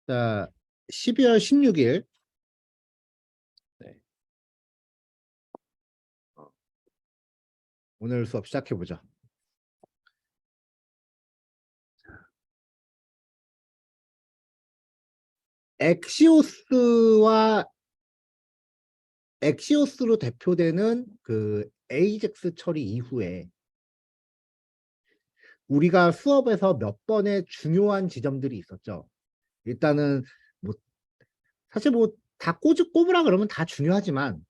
자, 12월 16일. 네. 오늘 수업 시작해보자. 엑시오스와 엑시오스로 대표되는 그 에이젝스 처리 이후에 우리가 수업에서 몇 번의 중요한 지점들이 있었죠. 일단은 뭐 사실 뭐 다 꼽으라 그러면 다 중요하지만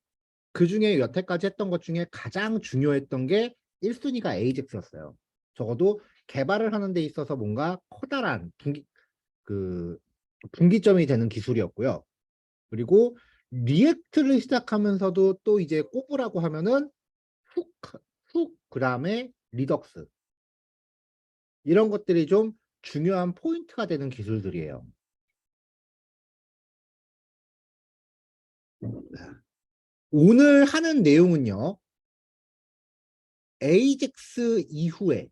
그 중에 여태까지 했던 것 중에 가장 중요했던 게 1순위가 에이젝스였어요. 적어도 개발을 하는 데 있어서 뭔가 커다란 그 분기점이 되는 기술이었고요. 그리고 리액트를 시작하면서도 또 이제 꼽으라고 하면은 훅, 그다음에 리덕스 이런 것들이 좀 중요한 포인트가 되는 기술들이에요. 오늘 하는 내용은요. 에이젝스 이후에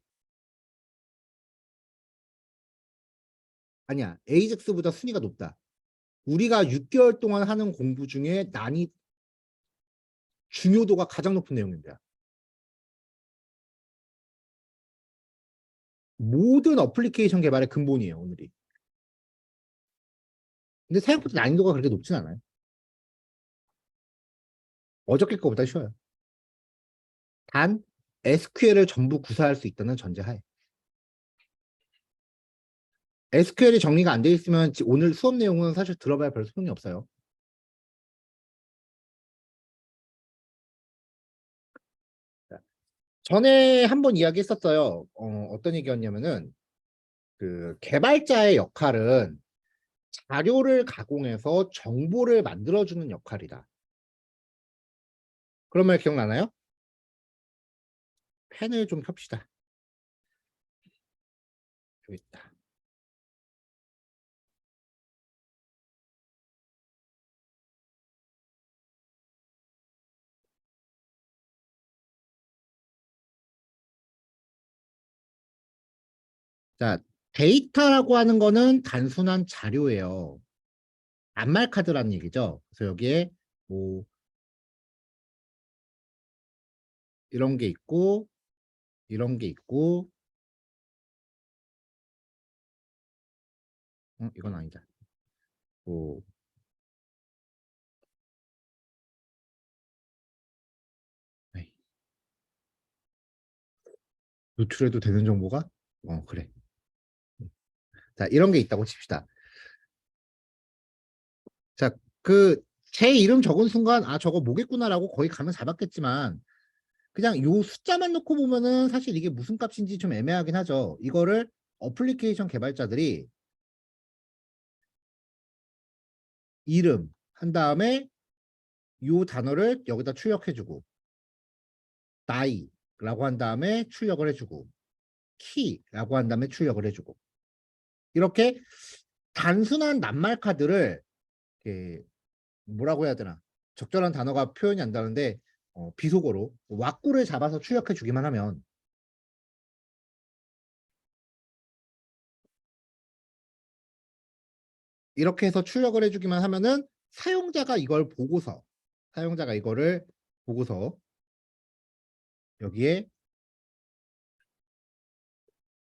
아니야. 에이젝스보다 순위가 높다. 우리가 6개월 동안 하는 공부 중에 중요도가 가장 높은 내용입니다. 모든 어플리케이션 개발의 근본이에요, 오늘이. 근데 생각보다 난이도가 그렇게 높진 않아요. 어저께 거보다 쉬워요. 단 SQL을 전부 구사할 수 있다는 전제하에. SQL이 정리가 안 돼 있으면 오늘 수업 내용은 사실 들어봐야 별 소용이 없어요. 전에 한번 이야기했었어요. 어떤 얘기였냐면은 그 개발자의 역할은 자료를 가공해서 정보를 만들어주는 역할이다. 그런 말 기억나나요? 펜을 좀 펴시다. 여기 있다. 자, 데이터라고 하는 거는 단순한 자료예요. 암말 카드라는 얘기죠. 그래서 여기에 뭐 이런 게 있고 이런 게 있고 이건 아니다. 뭐 에이, 노출해도 되는 정보가? 그래. 자, 이런 게 있다고 칩시다. 자, 제 이름 적은 순간 아 저거 뭐겠구나라고 거의 가면 잡았겠지만 그냥 요 숫자만 놓고 보면은 사실 이게 무슨 값인지 좀 애매하긴 하죠. 이거를 어플리케이션 개발자들이 이름 한 다음에 요 단어를 여기다 출력해주고 나이라고 한 다음에 출력을 해주고 키라고 한 다음에 출력을 해주고 이렇게 단순한 낱말 카드를 이렇게 뭐라고 해야 되나 적절한 단어가 표현이 안 되는데 비속어로 왁구를 잡아서 출력해 주기만 하면 이렇게 해서 출력을 해주기만 하면은 사용자가 이거를 보고서 여기에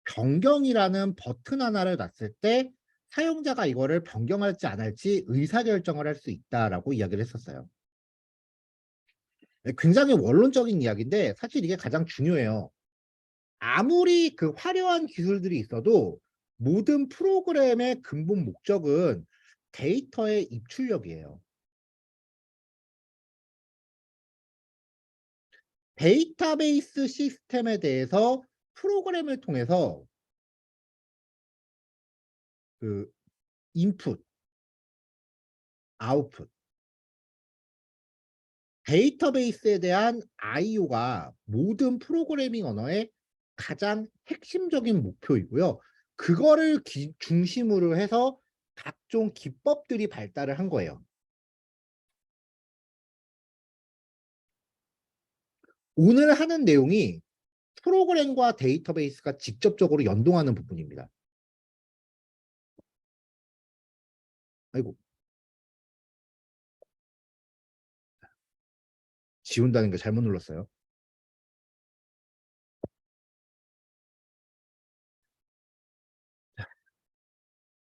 변경이라는 버튼 하나를 놨을 때 사용자가 이거를 변경할지 안 할지 의사결정을 할 수 있다라고 이야기를 했었어요. 굉장히 원론적인 이야기인데 사실 이게 가장 중요해요. 아무리 그 화려한 기술들이 있어도 모든 프로그램의 근본 목적은 데이터의 입출력이에요. 데이터베이스 시스템에 대해서 프로그램을 통해서 그 인풋, 아웃풋, 데이터베이스에 대한 IO가 모든 프로그래밍 언어의 가장 핵심적인 목표이고요. 그거를 중심으로 해서 각종 기법들이 발달을 한 거예요. 오늘 하는 내용이 프로그램과 데이터베이스가 직접적으로 연동하는 부분입니다. 아이고, 지운다는 게 잘못 눌렀어요.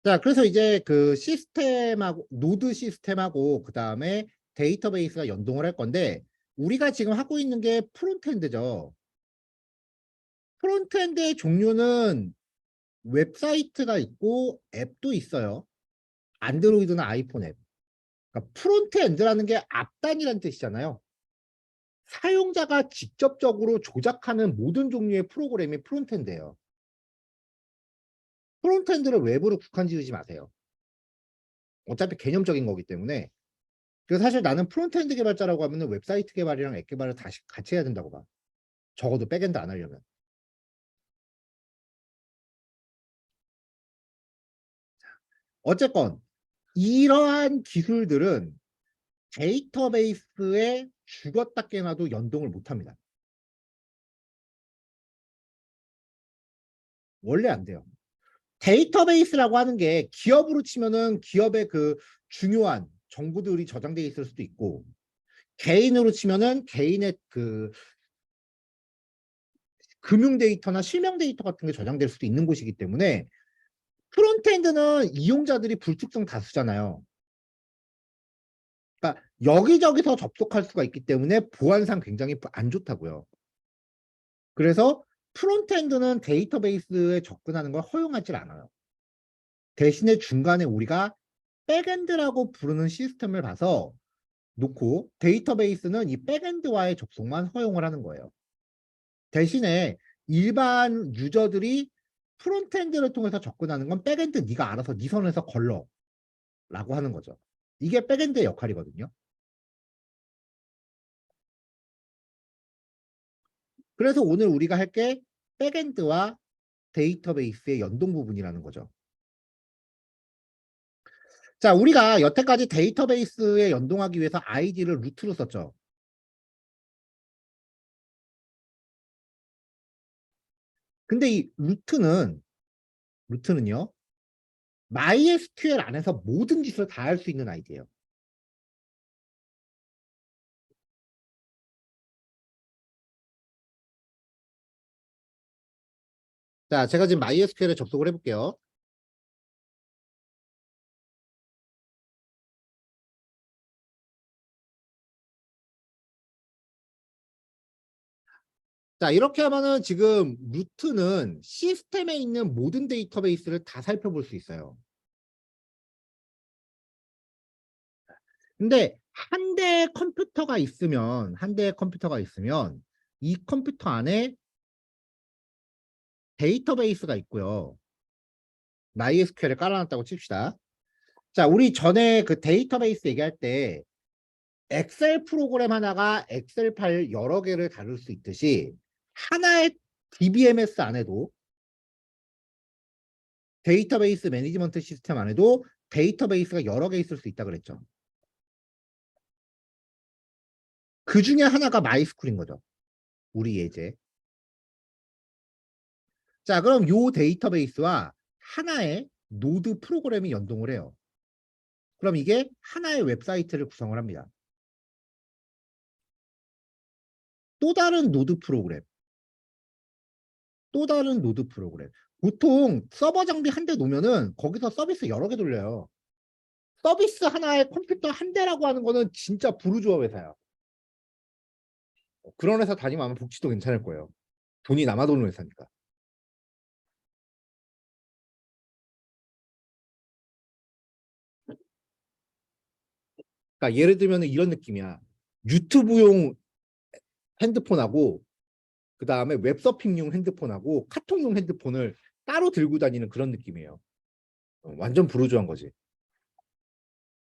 자, 그래서 이제 그 시스템하고, 노드 시스템하고, 그 다음에 데이터베이스가 연동을 할 건데, 우리가 지금 하고 있는 게 프론트엔드죠. 프론트엔드의 종류는 웹사이트가 있고, 앱도 있어요. 안드로이드나 아이폰 앱. 그러니까 프론트엔드라는 게 앞단이라는 뜻이잖아요. 사용자가 직접적으로 조작하는 모든 종류의 프로그램이 프론트엔드예요. 프론트엔드를 웹으로 국한 지으지 마세요. 어차피 개념적인 거기 때문에. 그래서 사실 나는 프론트엔드 개발자라고 하면은 웹사이트 개발이랑 앱 개발을 다시 같이 해야 된다고 봐. 적어도 백엔드 안 하려면. 어쨌건 이러한 기술들은 데이터베이스에 죽었다 깨나도 연동을 못 합니다. 원래 안 돼요. 데이터베이스라고 하는 게 기업으로 치면은 기업의 그 중요한 정보들이 저장되어 있을 수도 있고, 개인으로 치면은 개인의 그 금융 데이터나 실명 데이터 같은 게 저장될 수도 있는 곳이기 때문에, 프론트엔드는 이용자들이 불특정 다수잖아요. 그러니까 여기저기서 접속할 수가 있기 때문에 보안상 굉장히 안 좋다고요. 그래서 프론트엔드는 데이터베이스에 접근하는 걸 허용하지 않아요. 대신에 중간에 우리가 백엔드라고 부르는 시스템을 봐서 놓고, 데이터베이스는 이 백엔드와의 접속만 허용을 하는 거예요. 대신에 일반 유저들이 프론트엔드를 통해서 접근하는 건 백엔드 네가 알아서 네 선에서 걸러 라고 하는 거죠. 이게 백엔드의 역할이거든요. 그래서 오늘 우리가 할 게 백엔드와 데이터베이스의 연동 부분이라는 거죠. 자, 우리가 여태까지 데이터베이스에 연동하기 위해서 아이디를 루트로 썼죠. 근데 이 루트는요, MySQL 안에서 모든 짓을 다 할 수 있는 아이디예요. 자, 제가 지금 MySQL에 접속을 해볼게요. 자, 이렇게 하면은 지금 루트는 시스템에 있는 모든 데이터베이스를 다 살펴볼 수 있어요. 근데 한 대의 컴퓨터가 있으면 이 컴퓨터 안에 데이터베이스가 있고요. MySQL을 깔아놨다고 칩시다. 자, 우리 전에 그 데이터베이스 얘기할 때 엑셀 프로그램 하나가 엑셀 파일 여러 개를 다룰 수 있듯이, 하나의 DBMS 안에도, 데이터베이스 매니지먼트 시스템 안에도 데이터베이스가 여러 개 있을 수 있다 그랬죠. 그 중에 하나가 마이스쿨인 거죠. 우리 예제. 자, 그럼 요 데이터베이스와 하나의 노드 프로그램이 연동을 해요. 그럼 이게 하나의 웹사이트를 구성을 합니다. 또 다른 노드 프로그램, 또 다른 노드 프로그램. 보통 서버 장비 한 대 놓으면은 거기서 서비스 여러 개 돌려요. 서비스 하나에 컴퓨터 한 대라고 하는 거는 진짜 부르주아 회사야. 그런 회사 다니면 아마 복지도 괜찮을 거예요. 돈이 남아 도는 회사니까. 그러니까 예를 들면 이런 느낌이야. 유튜브용 핸드폰하고, 그 다음에 웹서핑용 핸드폰하고 카톡용 핸드폰을 따로 들고 다니는 그런 느낌이에요. 완전 부르주아한 거지.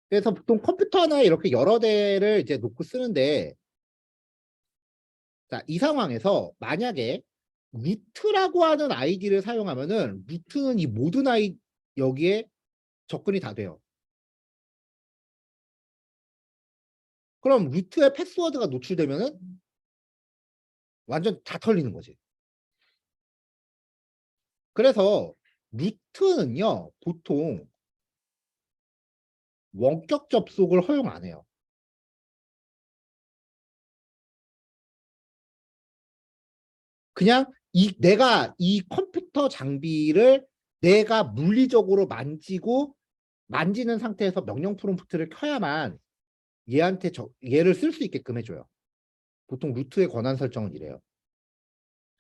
그래서 보통 컴퓨터 하나에 이렇게 여러 대를 이제 놓고 쓰는데, 자, 이 상황에서 만약에 루트라고 하는 아이디를 사용하면은, 루트는 이 모든 여기에 접근이 다 돼요. 그럼 루트의 패스워드가 노출되면은 완전 다 털리는 거지. 그래서 루트는요, 보통 원격 접속을 허용 안 해요. 그냥 내가 이 컴퓨터 장비를 내가 물리적으로 만지는 상태에서 명령 프롬프트를 켜야만 얘를 쓸 수 있게끔 해줘요. 보통 루트의 권한 설정은 이래요.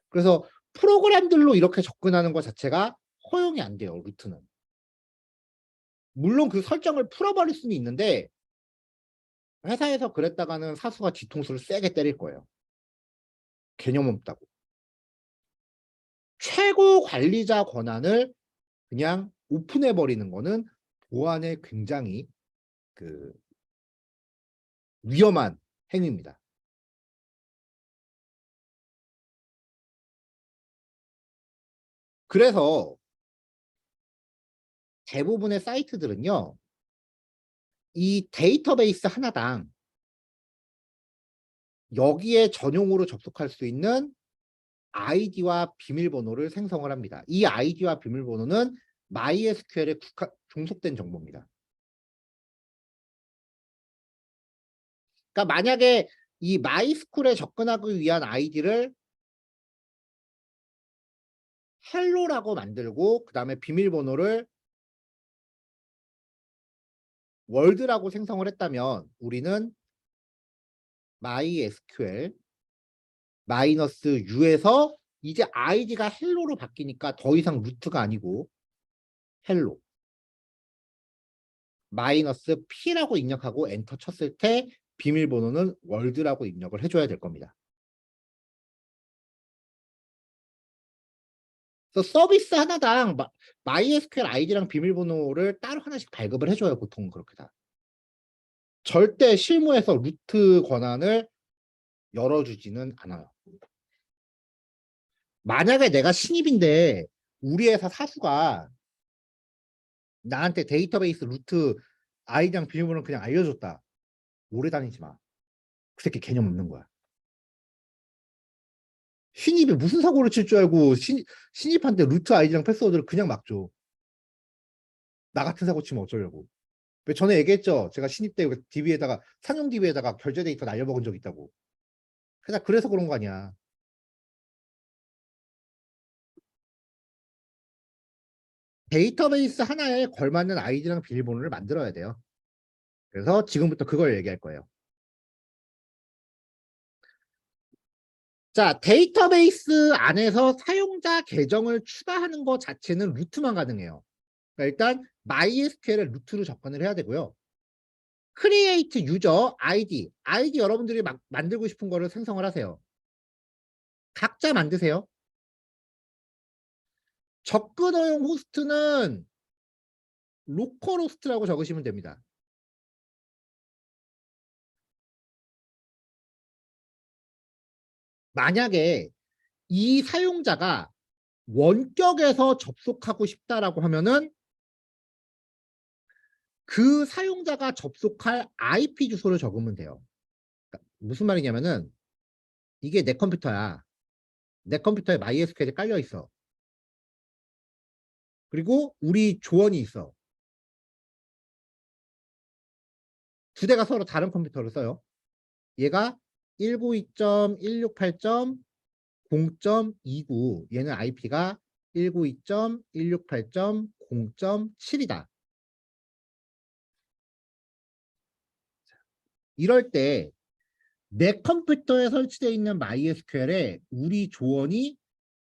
그래서 프로그램들로 이렇게 접근하는 것 자체가 허용이 안 돼요, 루트는. 물론 그 설정을 풀어버릴 수는 있는데 회사에서 그랬다가는 사수가 뒤통수를 세게 때릴 거예요. 개념 없다고. 최고 관리자 권한을 그냥 오픈해버리는 거는 보안에 굉장히 그 위험한 행위입니다. 그래서 대부분의 사이트들은요, 이 데이터베이스 하나당 여기에 전용으로 접속할 수 있는 아이디와 비밀번호를 생성을 합니다. 이 아이디와 비밀번호는 MySQL에 종속된 정보입니다. 그러니까 만약에 이 MySQL에 접근하기 위한 아이디를 헬로라고 만들고 그 다음에 비밀번호를 월드라고 생성을 했다면 우리는 MySQL -u에서 이제 아이디가 헬로로 바뀌니까 더 이상 루트가 아니고 헬로 -p라고 입력하고 엔터 쳤을 때 비밀번호는 월드라고 입력을 해줘야 될 겁니다. 그래서 서비스 하나당 MySQL 아이디랑 비밀번호를 따로 하나씩 발급을 해줘요. 보통 그렇게 다. 절대 실무에서 루트 권한을 열어주지는 않아요. 만약에 내가 신입인데 우리 회사 사수가 나한테 데이터베이스 루트 아이디랑 비밀번호를 그냥 알려줬다. 오래 다니지 마. 그 새끼 개념 없는 거야. 신입이 무슨 사고를 칠 줄 알고 신입한테 루트 아이디랑 패스워드를 그냥 막 줘. 나 같은 사고 치면 어쩌려고. 전에 얘기했죠. 제가 신입 때 DB에다가 상용 DB에다가 결제 데이터 날려먹은 적 있다고. 그래서 그런 거 아니야. 데이터베이스 하나에 걸맞는 아이디랑 비밀번호를 만들어야 돼요. 그래서 지금부터 그걸 얘기할 거예요. 자, 데이터베이스 안에서 사용자 계정을 추가하는 것 자체는 루트만 가능해요. 그러니까 일단 MySQL에 루트로 접근을 해야 되고요. create user ID 여러분들이 만들고 싶은 거를 생성을 하세요. 각자 만드세요. 접근어용 호스트는 로컬 호스트라고 적으시면 됩니다. 만약에 이 사용자가 원격에서 접속하고 싶다라고 하면은 그 사용자가 접속할 IP 주소를 적으면 돼요. 그러니까 무슨 말이냐면은 이게 내 컴퓨터야. 내 컴퓨터에 MySQL이 깔려 있어. 그리고 우리 조원이 있어. 두 대가 서로 다른 컴퓨터를 써요. 얘가 192.168.0.29 얘는 IP가 192.168.0.7이다. 이럴 때 내 컴퓨터에 설치되어 있는 MySQL에 우리 조원이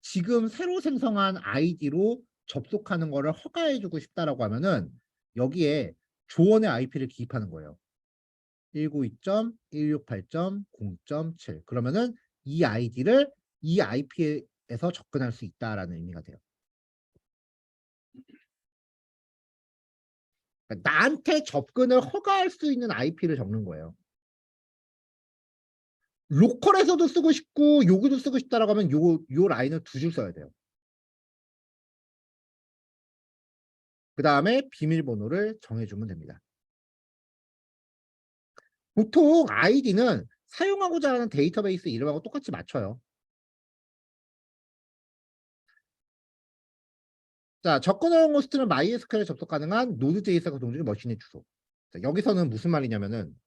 지금 새로 생성한 아이디로 접속하는 거를 허가해주고 싶다라고 하면은 여기에 조원의 IP를 기입하는 거예요. 192.168.0.7 그러면은 이 아이디를 이 IP에서 접근할 수 있다라는 의미가 돼요. 그러니까 나한테 접근을 허가할 수 있는 IP를 적는 거예요. 로컬에서도 쓰고 싶고 여기도 쓰고 싶다라고 하면 요 라인을 두 줄 써야 돼요. 그 다음에 비밀번호를 정해주면 됩니다. 보통 아이디는 사용하고자 하는 데이터베이스 이름하고 똑같이 맞춰요. 자, 접근어용 호스트는 MySQL에 접속 가능한 Node.js가 동주는 머신의 주소. 자, 여기서는 무슨 말이냐면은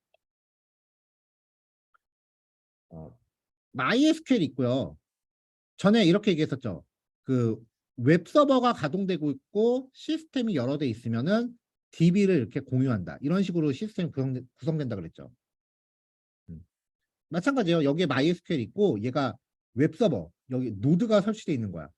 MySQL 있고요. 전에 이렇게 얘기했었죠. 그 웹서버가 가동되고 있고 시스템이 여러 대 있으면은 DB를 이렇게 공유한다. 이런 식으로 시스템이 구성된다 그랬죠. 마찬가지예요. 여기에 MySQL 있고 얘가 웹서버, 여기 노드가 설치되어 있는 거야.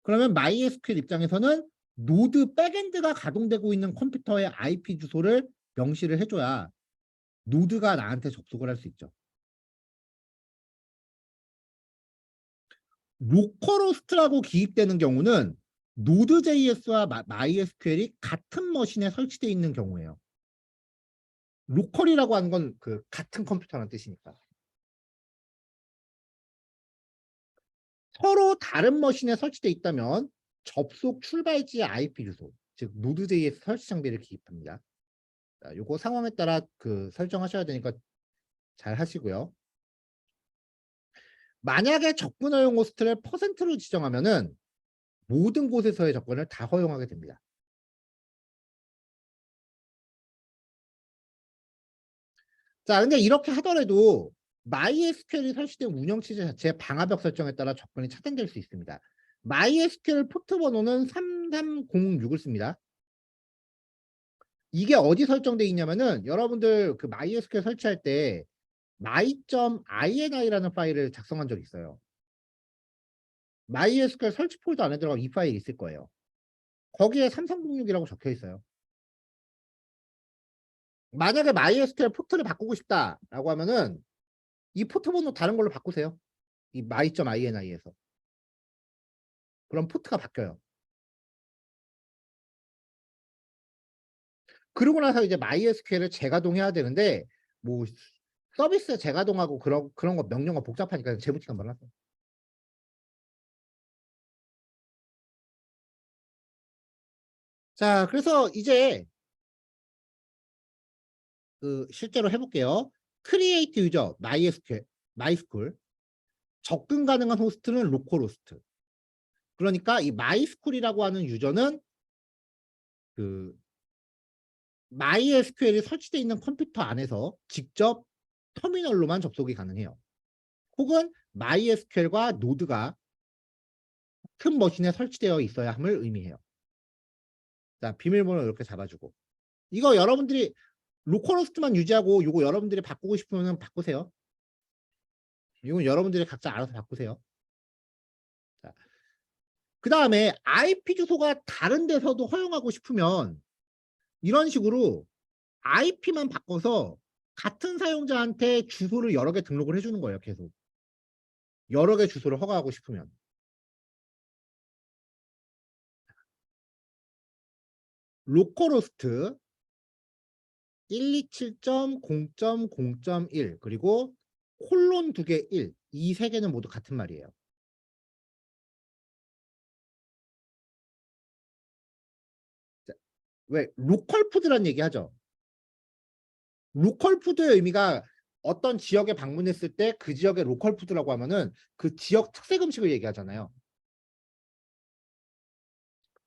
그러면 MySQL 입장에서는 노드 백엔드가 가동되고 있는 컴퓨터의 IP 주소를 명시를 해줘야 노드가 나한테 접속을 할 수 있죠. 로컬호스트라고 기입되는 경우는 노드.js와 MySQL이 같은 머신에 설치되어 있는 경우예요. 로컬이라고 하는 건 그 같은 컴퓨터라는 뜻이니까. 서로 다른 머신에 설치되어 있다면 접속 출발지의 IP 주소, 즉 노드.js 설치 장비를 기입합니다. 자, 요거 상황에 따라 그 설정하셔야 되니까 잘 하시고요. 만약에 접근 허용 호스트를 %로 지정하면은 모든 곳에서의 접근을 다 허용하게 됩니다. 자, 근데 이렇게 하더라도 MySQL이 설치된 운영체제 자체의 방화벽 설정에 따라 접근이 차단될 수 있습니다. MySQL 포트 번호는 3306을 씁니다. 이게 어디 설정돼 있냐면은 여러분들 그 MySQL 설치할 때 my.ini라는 파일을 작성한 적이 있어요. MySQL 설치 폴더 안에 들어가면 이 파일이 있을 거예요. 거기에 3306이라고 적혀 있어요. 만약에 MySQL 포트를 바꾸고 싶다라고 하면은 이 포트 번호 다른 걸로 바꾸세요. 이 my.ini에서. 그럼 포트가 바뀌어요. 그러고 나서 이제 MySQL을 재가동해야 되는데 뭐 서비스 재가동하고 그런 거 명령어 복잡하니까 재부팅 한번 하세요. 자, 그래서 이제 그 실제로 해볼게요. 크리에이트 유저 MySQL 접근 가능한 호스트는 로컬호스트. 그러니까 이 MySQL이라고 하는 유저는 그 MySQL이 설치되어 있는 컴퓨터 안에서 직접 터미널로만 접속이 가능해요. 혹은 MySQL과 노드가 큰 머신에 설치되어 있어야 함을 의미해요. 자, 비밀번호 이렇게 잡아주고. 이거 여러분들이 로컬호스트만 유지하고 이거 여러분들이 바꾸고 싶으면 바꾸세요. 이건 여러분들이 각자 알아서 바꾸세요. 자, 그 다음에 IP 주소가 다른 데서도 허용하고 싶으면 이런 식으로 IP만 바꿔서 같은 사용자한테 주소를 여러 개 등록을 해주는 거예요. 계속. 여러 개 주소를 허가하고 싶으면. 로컬호스트 127.0.0.1 그리고 콜론 2개 1. 이 세 개는 모두 같은 말이에요. 자, 왜 로컬 푸드란 얘기 하죠? 로컬 푸드의 의미가 어떤 지역에 방문했을 때 그 지역의 로컬 푸드라고 하면은 그 지역 특색 음식을 얘기하잖아요.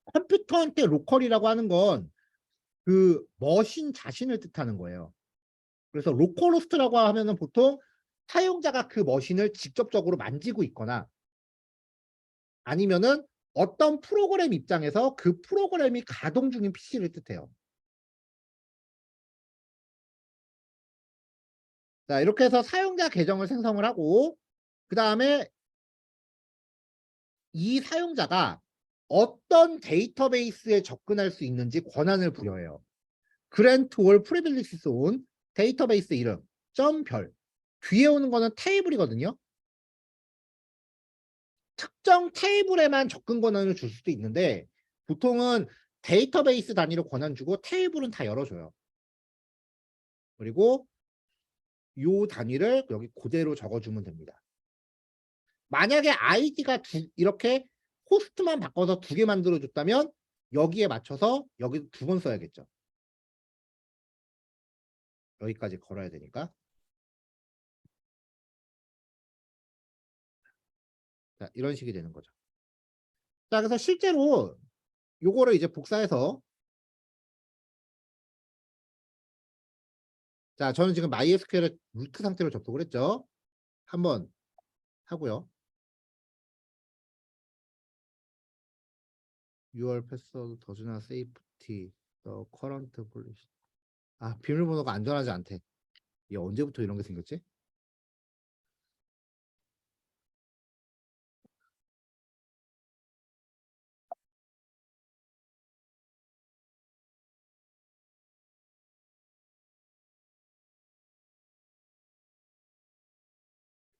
컴퓨터한테 로컬이라고 하는 건 그 머신 자신을 뜻하는 거예요. 그래서 로컬호스트라고 하면은 보통 사용자가 그 머신을 직접적으로 만지고 있거나 아니면은 어떤 프로그램 입장에서 그 프로그램이 가동 중인 PC를 뜻해요. 자, 이렇게 해서 사용자 계정을 생성을 하고 그 다음에 이 사용자가 어떤 데이터베이스에 접근할 수 있는지 권한을 부여해요. grant all privileges on 데이터베이스 이름, 별. 뒤에 오는 거는 테이블이거든요. 특정 테이블에만 접근 권한을 줄 수도 있는데 보통은 데이터베이스 단위로 권한 주고 테이블은 다 열어줘요. 그리고 요 단위를 여기 그대로 적어주면 됩니다. 만약에 아이디가 이렇게 호스트만 바꿔서 2개 만들어줬다면 여기에 맞춰서 여기 2번 써야겠죠. 여기까지 걸어야 되니까. 자, 이런 식이 되는 거죠. 자, 그래서 실제로 요거를 이제 복사해서 자, 저는 지금 MySQL을 루트 상태로 접속을 했죠. 한번 하고요. your password does not safety the current policy. 아, 비밀번호가 안전하지 않대. 이게 언제부터 이런 게 생겼지?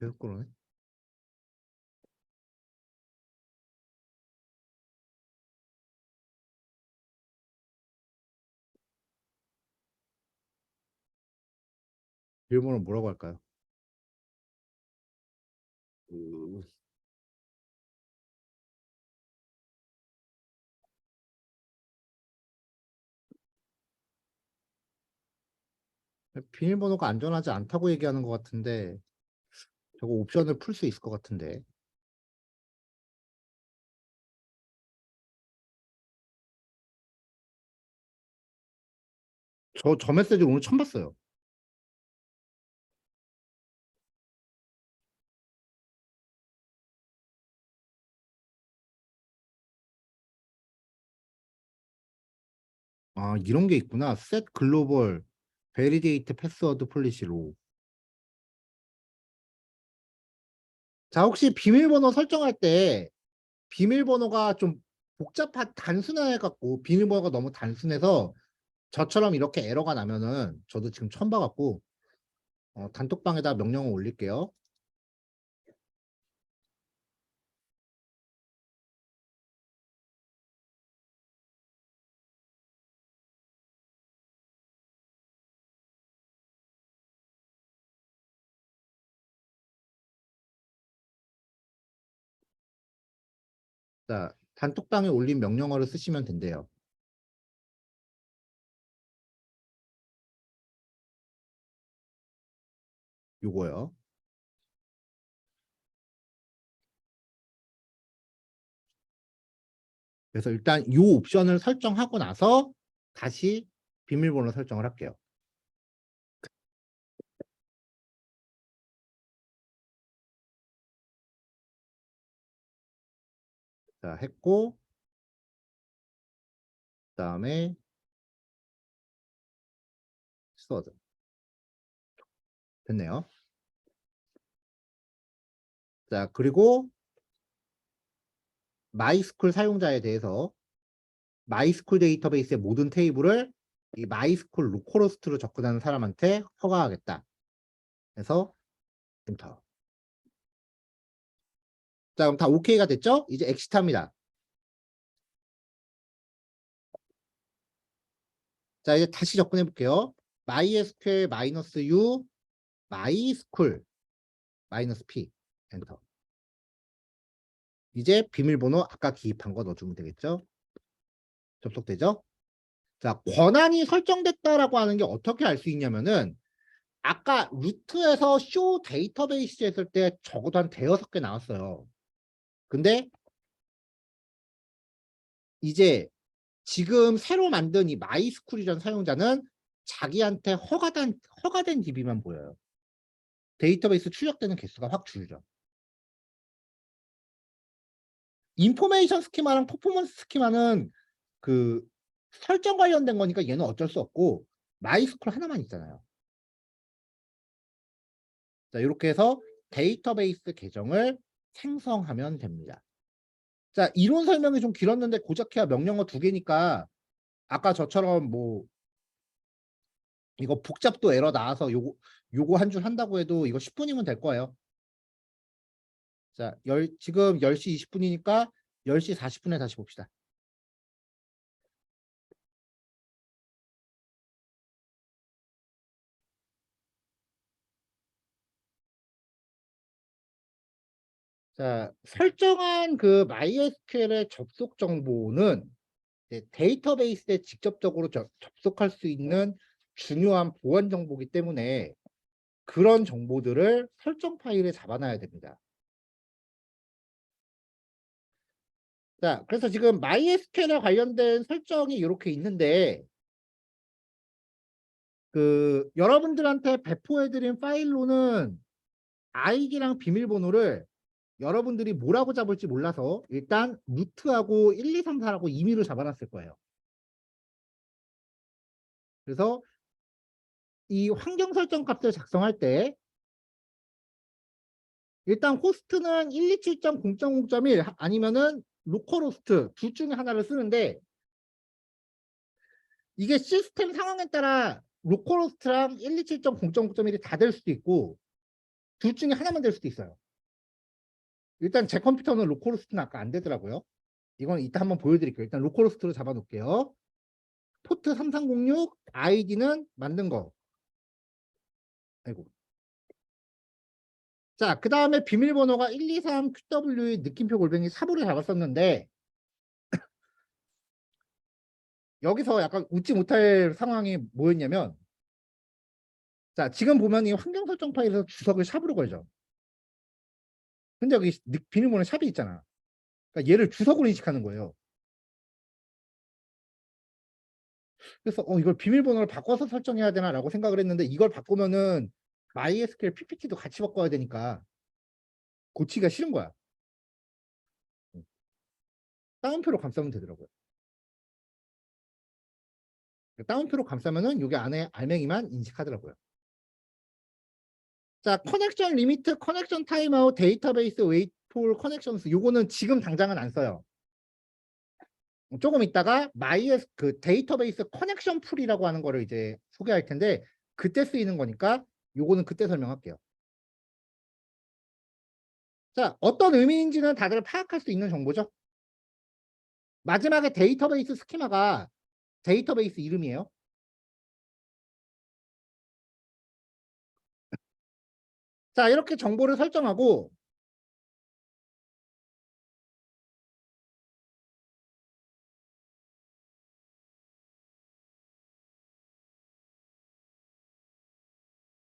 계속 그러네. 비밀번호 뭐라고 할까요? 음, 비밀번호가 안전하지 않다고 얘기하는 것 같은데 저거 옵션을 풀 수 있을 것 같은데. 저 메시지 오늘 처음 봤어요. 아, 이런 게 있구나. Set Global Validate Password Policy로. 자, 혹시 비밀번호 설정할 때 비밀번호가 좀 단순해 갖고 비밀번호가 너무 단순해서 저처럼 이렇게 에러가 나면은 저도 지금 처음 봐갖고 단톡방에다 명령을 올릴게요. 자, 단톡방에 올린 명령어를 쓰시면 된대요. 요거요. 그래서 일단 이 옵션을 설정하고 나서 다시 비밀번호 설정을 할게요. 자, 했고 그다음에 스워드 됐네요. 자, 그리고 마이스쿨 사용자에 대해서 마이스쿨 데이터베이스의 모든 테이블을 이 마이스쿨 로컬호스트로 접근하는 사람한테 허가하겠다. 그래서 엔터. 자, 그럼 다 OK가 됐죠? 이제 엑시트합니다. 자, 이제 다시 접근해 볼게요. MySQL -u MySQL -p 엔터. 이제 비밀번호 아까 기입한 거 넣어주면 되겠죠? 접속되죠? 자, 권한이 설정됐다라고 하는 게 어떻게 알 수 있냐면은 아까 루트에서 쇼 데이터베이스 했을 때 적어도 한 대여섯 개 나왔어요. 근데 이제 지금 새로 만든 이 마이스쿨이라는 사용자는 자기한테 허가된 DB만 보여요. 데이터베이스 출력되는 개수가 확 줄죠. 인포메이션 스키마랑 퍼포먼스 스키마는 그 설정 관련된 거니까 얘는 어쩔 수 없고 마이스쿨 하나만 있잖아요. 자, 이렇게 해서 데이터베이스 계정을 생성하면 됩니다. 자, 이론 설명이 좀 길었는데 고작해야 명령어 2개니까 아까 저처럼 뭐 이거 복잡도 에러 나와서 요거 한 줄 한다고 해도 이거 10분이면 될 거예요. 자, 지금 10시 20분이니까 10시 40분에 다시 봅시다. 자, 설정한 그 MySQL의 접속 정보는 데이터베이스에 직접적으로 접속할 수 있는 중요한 보안 정보이기 때문에 그런 정보들을 설정 파일에 잡아놔야 됩니다. 자, 그래서 지금 MySQL에 관련된 설정이 이렇게 있는데 그 여러분들한테 배포해드린 파일로는 아이디랑 비밀번호를 여러분들이 뭐라고 잡을지 몰라서 일단 루트하고 1, 2, 3, 4라고 임의로 잡아놨을 거예요. 그래서 이 환경 설정 값을 작성할 때 일단 호스트는 127.0.0.1 아니면은 로컬호스트 둘 중에 하나를 쓰는데 이게 시스템 상황에 따라 로컬호스트랑 127.0.0.1이 다 될 수도 있고 둘 중에 하나만 될 수도 있어요. 일단 제 컴퓨터는 로컬호스트는 아까 안 되더라고요. 이건 이따 한번 보여드릴게요. 일단 로컬호스트로 잡아놓을게요. 포트 3306 아이디는 만든 거. 아이고. 자, 그 다음에 비밀번호가 123QW의 느낌표 골뱅이 4부를 잡았었는데 여기서 약간 웃지 못할 상황이 뭐였냐면 자, 지금 보면 이 환경 설정 파일에서 주석을 샵으로 걸죠. 근데 여기 비밀번호 샵이 있잖아. 그러니까 얘를 주석으로 인식하는 거예요. 그래서 이걸 비밀번호를 바꿔서 설정해야 되나라고 생각을 했는데 이걸 바꾸면은 MySQL PPT도 같이 바꿔야 되니까 고치기가 싫은 거야. 따옴표로 감싸면 되더라고요. 따옴표로 감싸면은 여기 안에 알맹이만 인식하더라고요. 자, 커넥션 리미트, 커넥션 타임아웃, 데이터베이스 웨이트풀 커넥션스 요거는 지금 당장은 안 써요. 조금 있다가 그 데이터베이스 커넥션 풀이라고 하는 거를 이제 소개할 텐데 그때 쓰이는 거니까 요거는 그때 설명할게요. 자, 어떤 의미인지는 다들 파악할 수 있는 정보죠. 마지막에 데이터베이스 스키마가 데이터베이스 이름이에요. 자, 이렇게 정보를 설정하고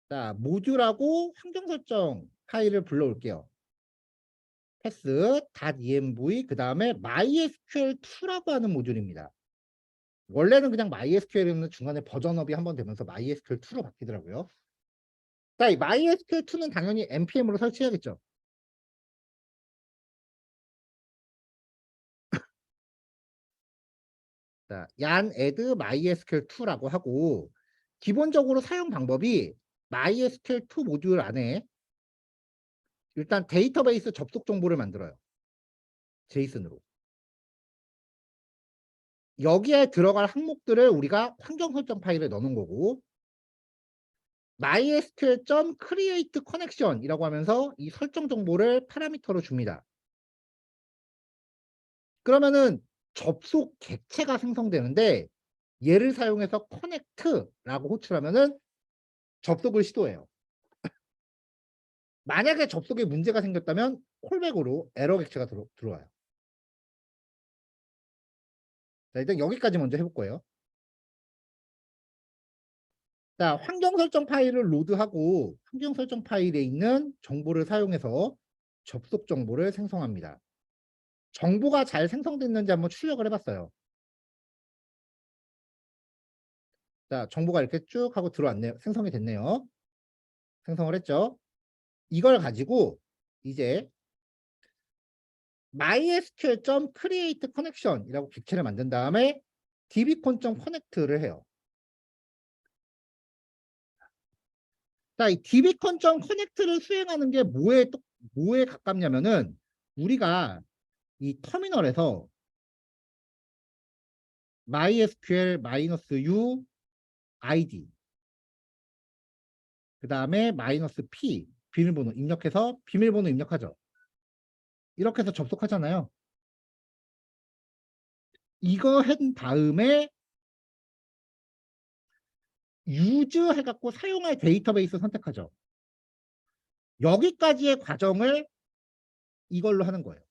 자, 모듈하고 환경 설정 파일을 불러올게요. pass.env 그 다음에 mysql2라고 하는 모듈입니다. 원래는 그냥 MySQL은 중간에 버전업이 한번 되면서 MySQL2로 바뀌더라고요. 자, 이 MySQL2는 당연히 npm으로 설치해야겠죠. 자, yarn add MySQL2라고 하고 기본적으로 사용 방법이 MySQL2 모듈 안에 일단 데이터베이스 접속 정보를 만들어요. 제이슨으로. 여기에 들어갈 항목들을 우리가 환경 설정 파일에 넣는 거고 mysql.create connection이라고 하면서 이 설정 정보를 파라미터로 줍니다. 그러면은 접속 객체가 생성되는데 얘를 사용해서 connect라고 호출하면은 접속을 시도해요. 만약에 접속에 문제가 생겼다면 콜백으로 에러 객체가 들어와요. 자, 일단 여기까지 먼저 해볼 거예요. 자, 환경 설정 파일을 로드하고 환경 설정 파일에 있는 정보를 사용해서 접속 정보를 생성합니다. 정보가 잘 생성됐는지 한번 출력을 해봤어요. 자, 정보가 이렇게 쭉 하고 들어왔네요. 생성이 됐네요. 생성을 했죠. 이걸 가지고 이제 mysql.createConnection이라고 객체를 만든 다음에 dbcon.connect를 해요. 자, 이 dbcon.connect를 수행하는 게 뭐에 가깝냐면은 우리가 이 터미널에서 mysql-u id 그 다음에 -p 비밀번호 입력해서 비밀번호 입력하죠. 이렇게 해서 접속하잖아요. 이거 한 다음에 use 해갖고 사용할 데이터베이스 선택하죠. 여기까지의 과정을 이걸로 하는 거예요.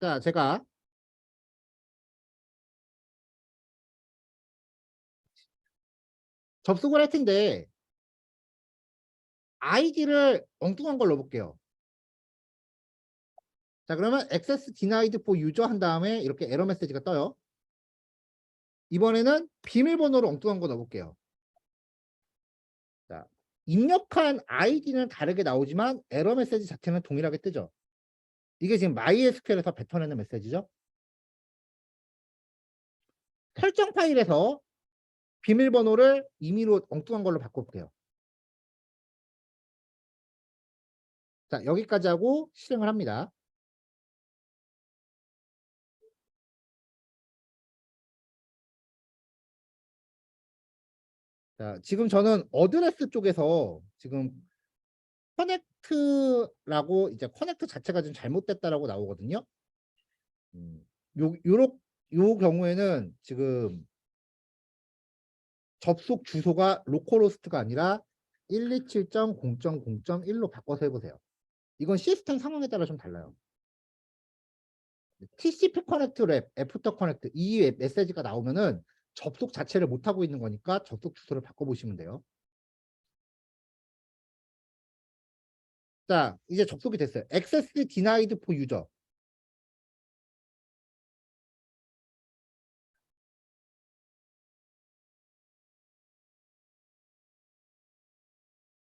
자, 제가 접속을 할 텐데 아이디를 엉뚱한 걸 넣어볼게요. 자, 그러면 access denied for user 한 다음에 이렇게 에러 메시지가 떠요. 이번에는 비밀번호를 엉뚱한 거 넣어볼게요. 자, 입력한 아이디는 다르게 나오지만 에러 메시지 자체는 동일하게 뜨죠. 이게 지금 MySQL에서 뱉어내는 메시지죠. 설정 파일에서 비밀번호를 임의로 엉뚱한 걸로 바꿔볼게요. 자, 여기까지 하고 실행을 합니다. 자, 지금 저는 어드레스 쪽에서 지금 커넥트라고 이제 커넥트 자체가 좀 잘못됐다라고 나오거든요. 요 경우에는 지금 접속 주소가 로컬호스트가 아니라 127.0.0.1로 바꿔서 해보세요. 이건 시스템 상황에 따라 좀 달라요. TCP 커넥트 랩, 애프터 커넥트 이 메시지가 나오면은 접속 자체를 못하고 있는 거니까 접속 주소를 바꿔보시면 돼요. 자, 이제 접속이 됐어요. Access denied for user.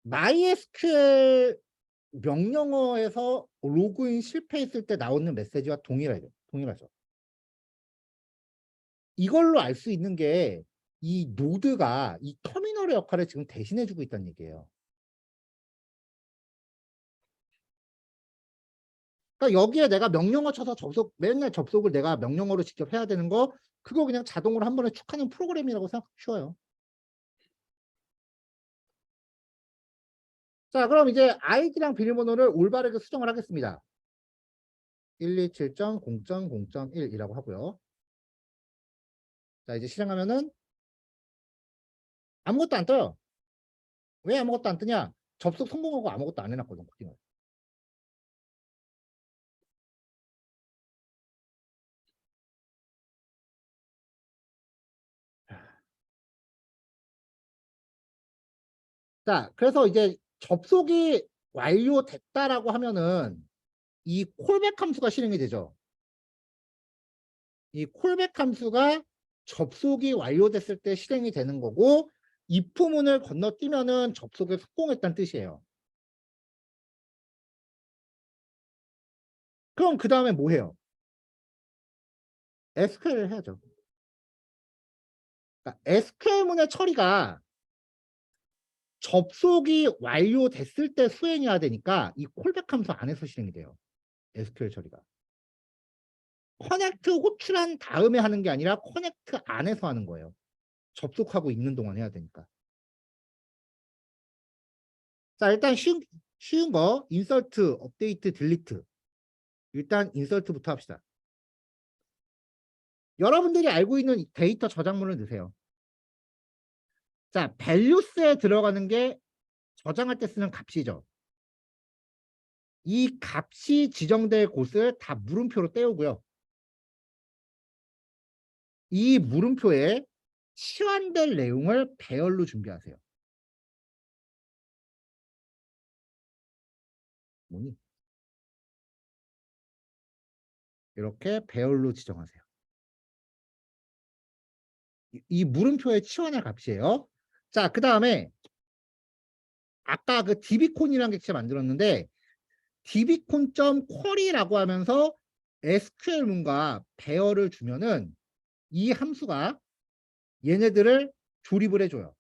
MySQL 명령어에서 로그인 실패했을 때 나오는 메시지와 동일하죠. 이걸로 알 수 있는 게 이 노드가 이 터미널의 역할을 지금 대신해주고 있다는 얘기예요. 그러니까 여기에 내가 명령어 쳐서 맨날 접속을 내가 명령어로 직접 해야 되는 거, 그거 그냥 자동으로 한 번에 축 하는 프로그램이라고 생각하면 쉬워요. 자, 그럼 이제 아이디랑 비밀번호를 올바르게 수정을 하겠습니다. 127.0.0.1이라고 하고요. 자, 이제 실행하면은 아무것도 안 떠요. 왜 아무것도 안 뜨냐? 접속 성공하고 아무것도 안 해놨거든, 코딩을. 자, 그래서 이제 접속이 완료됐다라고 하면은 이 콜백 함수가 실행이 되죠. 이 콜백 함수가 접속이 완료됐을 때 실행이 되는 거고, if문을 건너뛰면은 접속에 성공했다는 뜻이에요. 그럼 그 다음에 뭐 해요? SQL을 해야죠. 그러니까 SQL문의 처리가 접속이 완료됐을 때 수행해야 되니까 이 콜백 함수 안에서 실행이 돼요. SQL 처리가. 커넥트 호출한 다음에 하는 게 아니라 커넥트 안에서 하는 거예요. 접속하고 있는 동안 해야 되니까. 자, 일단 쉬운 거 인서트, 업데이트, 딜리트. 일단 인서트부터 합시다. 여러분들이 알고 있는 데이터 저장물을 넣으세요. 자, 밸류스에 들어가는 게 저장할 때 쓰는 값이죠. 이 값이 지정될 곳을 다 물음표로 떼우고요. 이 물음표에 치환될 내용을 배열로 준비하세요. 뭐니? 이렇게 배열로 지정하세요. 이 물음표에 치환할 값이에요. 자, 그 다음에 아까 그 db콘이라는 객체 만들었는데 db콘.query라고 하면서 SQL문과 배열을 주면은 이 함수가 얘네들을 조립을 해줘요.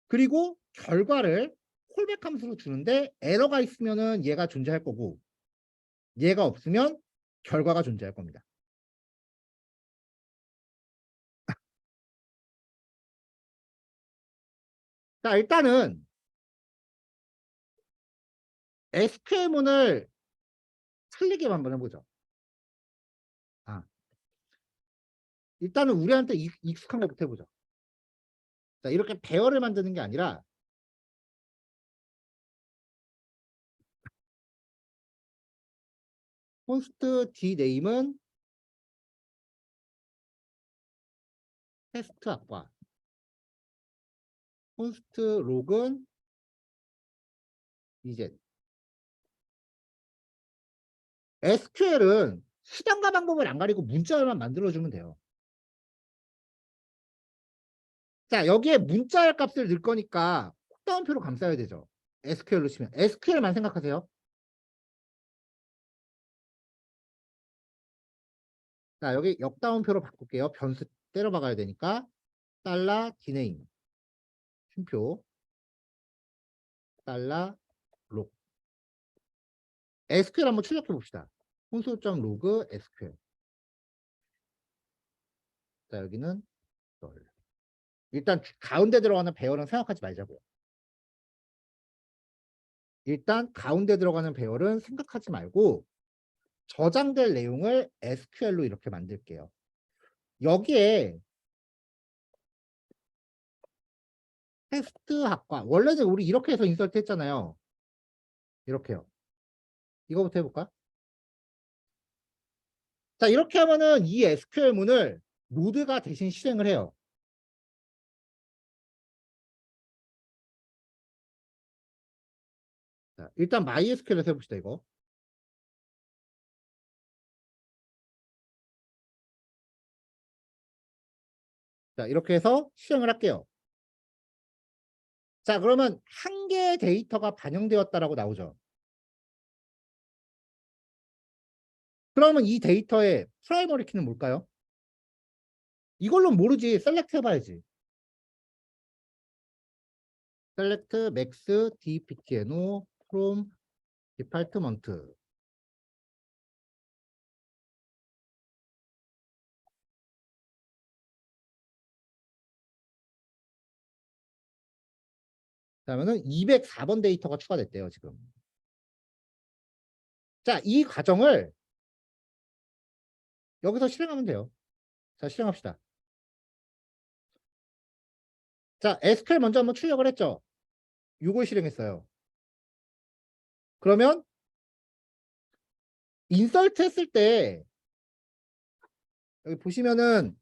그리고 결과를 콜백 함수로 주는데 에러가 있으면은 얘가 존재할 거고 얘가 없으면 결과가 존재할 겁니다. 자, 일단은 SQL문을 틀리게 한번 해보죠. 아, 일단은 우리한테 익숙한 것부터 해보죠. 자, 이렇게 배열을 만드는 게 아니라 const dname은 테스트 학과. 콘스트 록은 이제 SQL은 수단과 방법을 안 가리고 문자열만 만들어주면 돼요. 자, 여기에 문자열 값을 넣을 거니까 콕다운표로 감싸야 되죠. SQL로 치면. SQL만 생각하세요. 자, 여기 역다운표로 바꿀게요. 변수 때려 박아야 되니까. 달러 디네임. 쉼표. 달러 록. SQL 한번 출력해 봅시다. 콘솔.로그 SQL. 자, 여기는 널. 일단 가운데 들어가는 배열은 생각하지 말자고요. 일단 가운데 들어가는 배열은 생각하지 말고 저장될 내용을 SQL로 이렇게 만들게요. 여기에 테스트 학과 원래는 우리 이렇게 해서 인서트 했잖아요. 이렇게요. 이거부터 해볼까? 자, 이렇게 하면은 이 SQL문을 노드가 대신 실행을 해요. 자, 일단 MySQL에서 해봅시다, 이거. 자, 이렇게 해서 실행을 할게요. 자, 그러면 한 개의 데이터가 반영되었다라고 나오죠. 그러면 이 데이터의 프라이머리 키는 뭘까요? 이걸로 모르지. 셀렉트 해봐야지. select max dptno from department. 그러면은 204번 데이터가 추가됐대요, 지금. 자, 이 과정을 여기서 실행하면 돼요. 자, 실행합시다. 자, SQL 먼저 한번 출력을 했죠. 이걸 실행했어요. 그러면 인서트 했을 때 여기 보시면은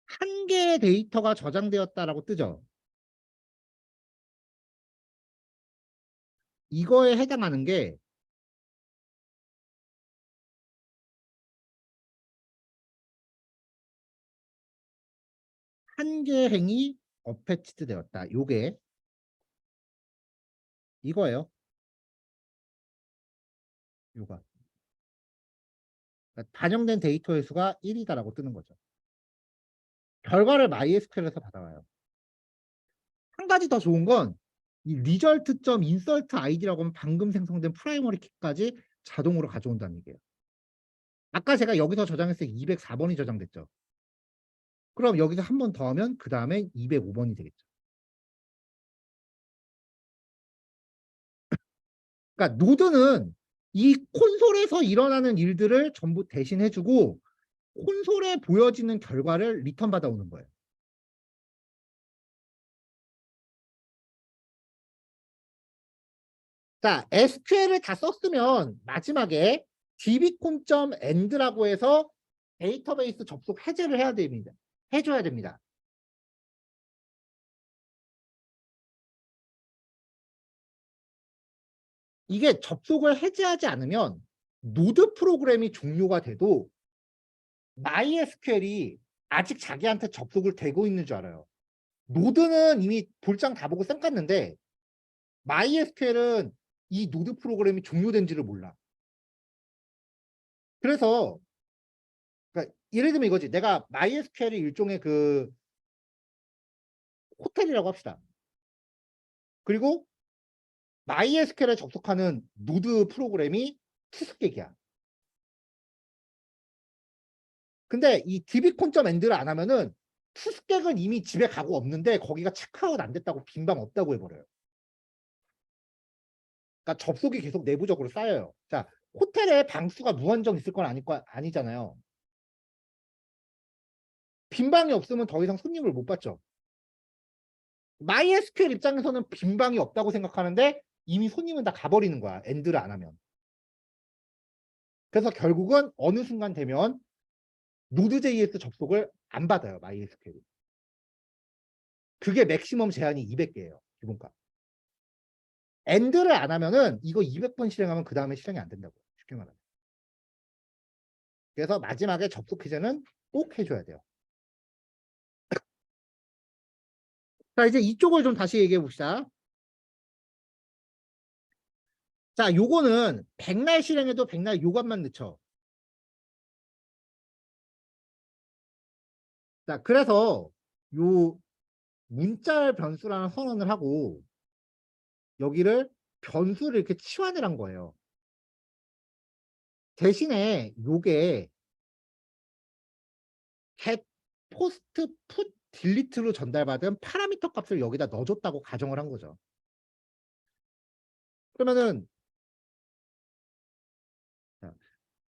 한 개의 데이터가 저장되었다라고 뜨죠. 이거에 해당하는 게 한 개 행이 어패치드 되었다. 요게 이거예요. 요거. 그러니까 반영된 데이터의 수가 1이다라고 뜨는 거죠. 결과를 MySQL에서 받아와요. 한 가지 더 좋은 건 이 result.insert id라고 하면 방금 생성된 프라이머리 키까지 자동으로 가져온다는 얘기예요. 아까 제가 여기서 저장했을 때 204번이 저장됐죠. 그럼 여기서 한 번 더 하면 그 다음에 205번이 되겠죠. 그러니까 노드는 이 콘솔에서 일어나는 일들을 전부 대신해주고 콘솔에 보여지는 결과를 리턴 받아오는 거예요. 자, SQL을 다 썼으면 마지막에 dbcon.end라고 해서 데이터베이스 접속 해제를 해야 됩니다. 해줘야 됩니다. 이게 접속을 해제하지 않으면 노드 프로그램이 종료가 돼도 MySQL이 아직 자기한테 접속을 되고 있는 줄 알아요. 노드는 이미 볼장 다 보고 쌩 깠는데 MySQL은 이 노드 프로그램이 종료된지를 몰라. 그래서 그러니까 예를 들면 이거지. 내가 MySQL이 일종의 그 호텔이라고 합시다. 그리고 MySQL에 접속하는 노드 프로그램이 투숙객이야. 근데 이 dbcon.end를 안 하면은 투숙객은 이미 집에 가고 없는데 거기가 체크아웃 안 됐다고 빈방 없다고 해버려요. 그러니까 접속이 계속 내부적으로 쌓여요. 자, 호텔에 방수가 무한정 있을 건 아니잖아요. 빈방이 없으면 더 이상 손님을 못 받죠. MySQL 입장에서는 빈방이 없다고 생각하는데 이미 손님은 다 가버리는 거야. 엔드를 안 하면. 그래서 결국은 어느 순간 되면 Node.js 접속을 안 받아요. MySQL이. 그게 맥시멈 제한이 200개예요. 기본값. 엔드를 안 하면은 이거 200번 실행하면 그 다음에 실행이 안 된다고요. 쉽게 말하면. 그래서 마지막에 접속 퀴즈는 꼭 해줘야 돼요. 자, 이제 이쪽을 좀 다시 얘기해 봅시다. 자, 요거는 백날 실행해도 백날 요값만 넣죠. 자, 그래서 요 문자열 변수라는 선언을 하고 여기를 변수를 이렇게 치환을 한 거예요. 대신에 요게 get, post, put, delete로 전달받은 파라미터 값을 여기다 넣어줬다고 가정을 한 거죠. 그러면은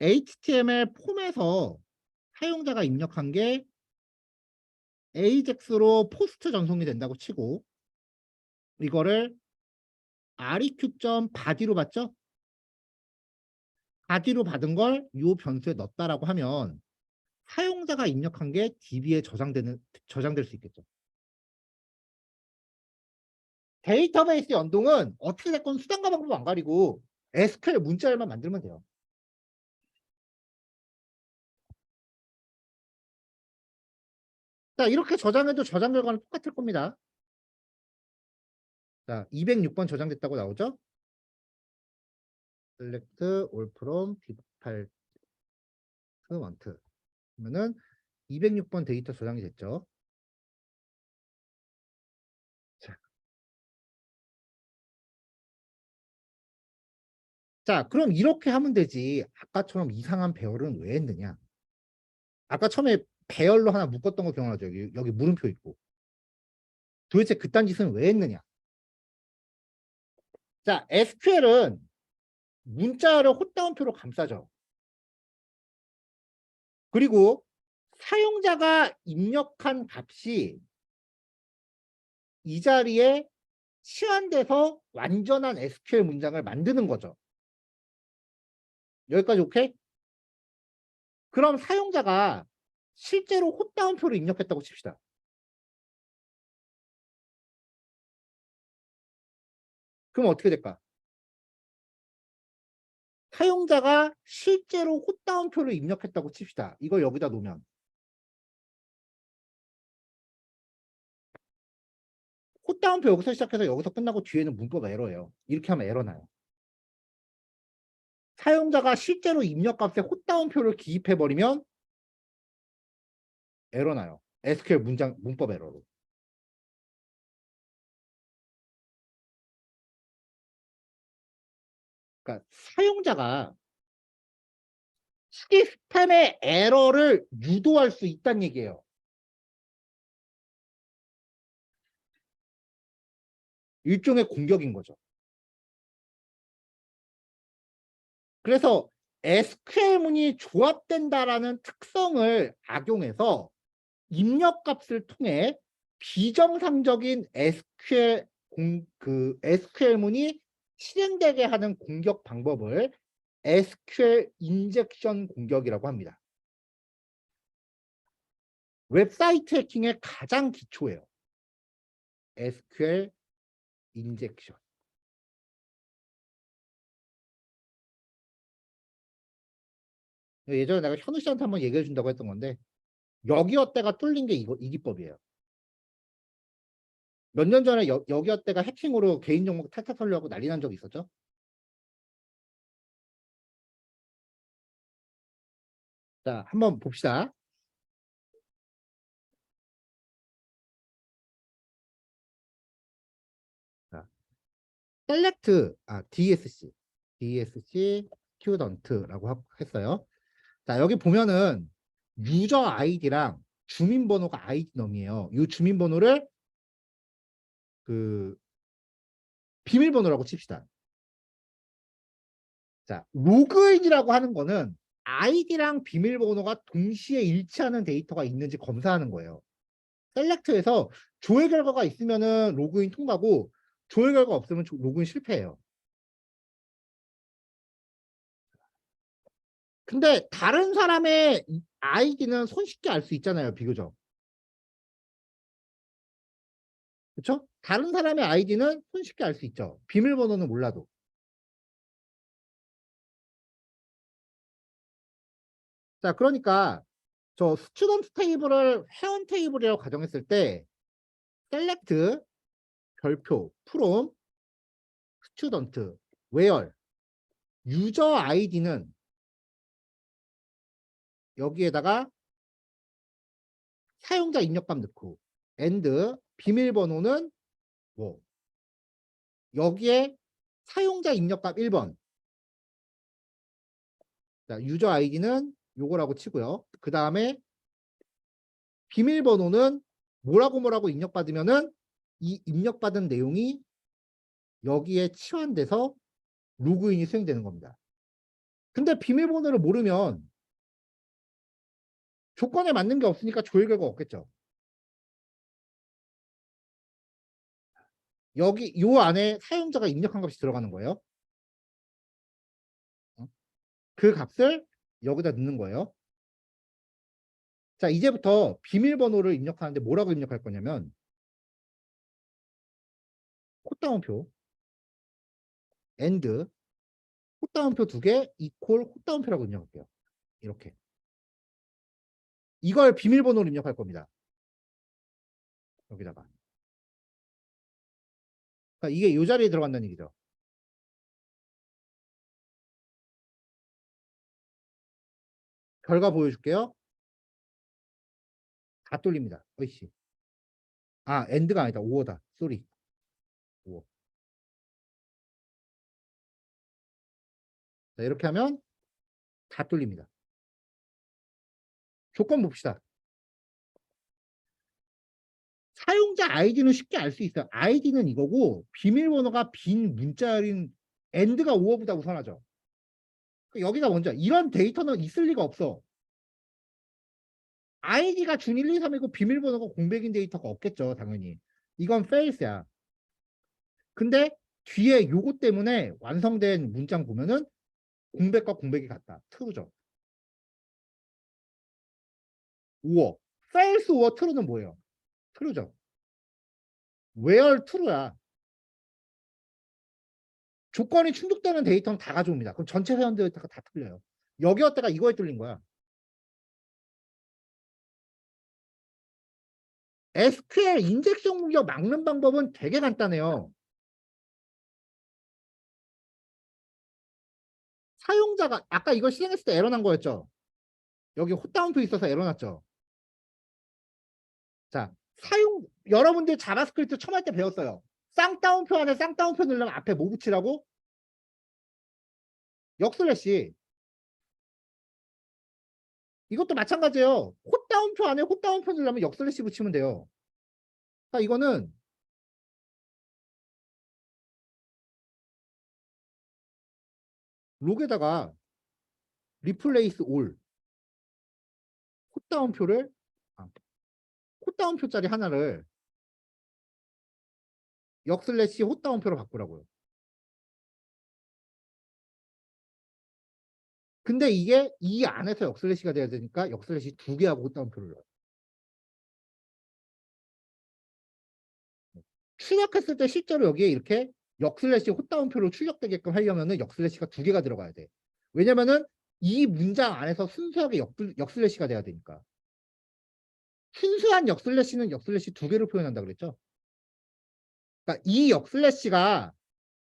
HTML 폼에서 사용자가 입력한 게 AJAX로 포스트 전송이 된다고 치고 이거를 req.body로 받죠? body로 받은 걸 이 변수에 넣었다라고 하면 사용자가 입력한 게 DB에 저장될 수 있겠죠. 데이터베이스 연동은 어떻게 됐건 수단과 방법 안 가리고 SQL 문자열만 만들면 돼요. 자, 이렇게 저장해도 저장 결과는 똑같을 겁니다. 자, 206번 저장됐다고 나오죠? select all from default want. 그러면은 206번 데이터 저장이 됐죠. 자, 자, 그럼 이렇게 하면 되지. 아까처럼 이상한 배열은 왜 했느냐? 아까 처음에 배열로 하나 묶었던 거 기억나죠? 여기 물음표 있고. 도대체 그딴 짓은 왜 했느냐? 자, SQL은 문자를 헛다운표로 감싸죠. 그리고 사용자가 입력한 값이 이 자리에 치환돼서 완전한 SQL 문장을 만드는 거죠. 여기까지 오케이? 그럼 사용자가 실제로 헛다운표를 입력했다고 칩시다. 그럼 어떻게 될까? 사용자가 실제로 헛다운표를 입력했다고 칩시다. 이걸 여기다 놓으면 콧다운표 여기서 시작해서 여기서 끝나고 뒤에는 문법 에러예요. 이렇게 하면 에러 나요. 사용자가 실제로 입력값에 콧다운표를 기입해버리면 에러 나요. SQL 문법 에러로. 그러니까 사용자가 시스템의 에러를 유도할 수 있다는 얘기예요. 일종의 공격인 거죠. 그래서 SQL문이 조합된다라는 특성을 악용해서 입력값을 통해 비정상적인 SQL문이 실행되게 하는 공격 방법을 SQL 인젝션 공격이라고 합니다. 웹사이트 해킹의 가장 기초예요. SQL 인젝션. 예전에 내가 현우 씨한테 한번 얘기해 준다고 했던 건데 여기어때가 뚫린 게 이 기법이에요. 몇 년 전에 여기어때가 해킹으로 개인정보 탈탈 털려고 난리 난 적이 있었죠. 자, 한번 봅시다. 자, select DSC student라고 했어요. 자, 여기 보면은 유저 아이디랑 주민번호가 아이디 넘이에요. 이 주민번호를 그 비밀번호라고 칩시다. 자, 로그인이라고 하는 거는 아이디랑 비밀번호가 동시에 일치하는 데이터가 있는지 검사하는 거예요. 셀렉트에서 조회 결과가 있으면은 로그인 통과고 조회 결과 없으면 로그인 실패해요. 근데 다른 사람의 아이디는 손쉽게 알 수 있잖아요, 비교적. 그렇죠? 다른 사람의 아이디는 손쉽게 알 수 있죠. 비밀번호는 몰라도. 자, 그러니까 저 스튜던트 테이블을 회원 테이블이라고 가정했을 때 셀렉트, 별표, 프롬, 스튜던트, 웨얼, 유저 아이디는 여기에다가 사용자 입력값 넣고 and 비밀번호는 뭐 여기에 사용자 입력값 1번. 자, 유저 아이디는 요거라고 치고요. 그 다음에 비밀번호는 뭐라고 입력받으면은 이 입력받은 내용이 여기에 치환돼서 로그인이 수행되는 겁니다. 근데 비밀번호를 모르면 조건에 맞는 게 없으니까 조회 결과 없겠죠. 여기 요 안에 사용자가 입력한 값이 들어가는 거예요. 그 값을 여기다 넣는 거예요. 자, 이제부터 비밀번호를 입력하는데 뭐라고 입력할 거냐면 콧다운표 and 콧다운표 2개 이퀄 콧다운표라고 입력할게요. 이렇게. 이걸 비밀번호로 입력할 겁니다. 여기다가. 그러니까 이게 이 자리에 들어간다는 얘기죠. 결과 보여줄게요. 다 뚫립니다. 어이씨. 아, end가 아니다. 5어다. 쏘리. 5어. 자, 이렇게 하면 다 뚫립니다. 조건 봅시다. 사용자 아이디는 쉽게 알 수 있어요. 아이디는 이거고 비밀번호가 빈 문자열인 end가 5어보다 우선하죠. 여기가 먼저 이런 데이터는 있을 리가 없어. 아이디가 준 1, 2, 3이고 비밀번호가 공백인 데이터가 없겠죠. 당연히. 이건 false야. 근데 뒤에 요거 때문에 완성된 문장 보면은 공백과 공백이 같다. true죠. 5어. false or true는 뭐예요? true죠. where true야. 조건이 충족되는 데이터는 다 가져옵니다. 그럼 전체 회원 데이터가 다 틀려요. 여기였다가 이거에 뚫린 거야. SQL 인젝션 공격 막는 방법은 되게 간단해요. 사용자가 아까 이거 실행했을 때 에러 난 거였죠. 여기 헛다운표 있어서 에러 났죠. 자, 여러분들 자바스크립트 처음 할 때 배웠어요. 쌍따옴표 안에 쌍따옴표 넣으려면 앞에 뭐 붙이라고? 역슬래시. 이것도 마찬가지예요. 콧다운표 안에 콧다운표 넣으려면 역슬래시 붙이면 돼요. 그러니까 이거는 록에다가 리플레이스 올 콧다운표를 콧다운표짜리 하나를 역슬래시 콧다운표로 바꾸라고요. 근데 이게 이 안에서 역슬래시가 돼야 되니까 역슬래시 2개하고 콧다운표를 넣어요. 출력했을 때 실제로 여기에 이렇게 역슬래시 콧다운표로 출력되게끔 하려면은 역슬래시가 2개가 들어가야 돼. 왜냐면은 이 문장 안에서 순수하게 역슬래시가 돼야 되니까. 순수한 역슬래시는 역슬래시 2개로 표현한다 그랬죠. 그러니까 이 역슬래시가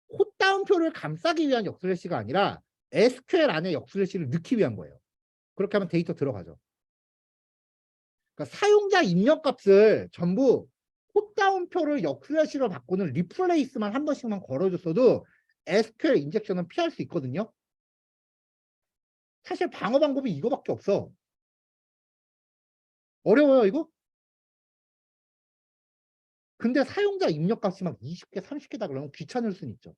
콧다운표를 감싸기 위한 역슬래시가 아니라 SQL 안에 역슬래시를 넣기 위한 거예요. 그렇게 하면 데이터 들어가죠. 그러니까 사용자 입력값을 전부 콧다운표를 역슬래시로 바꾸는 리플레이스만 한 번씩만 걸어줬어도 SQL 인젝션은 피할 수 있거든요. 사실 방어 방법이 이거밖에 없어. 어려워요, 이거? 근데 사용자 입력값이 막 20개, 30개다 그러면 귀찮을 수는 있죠.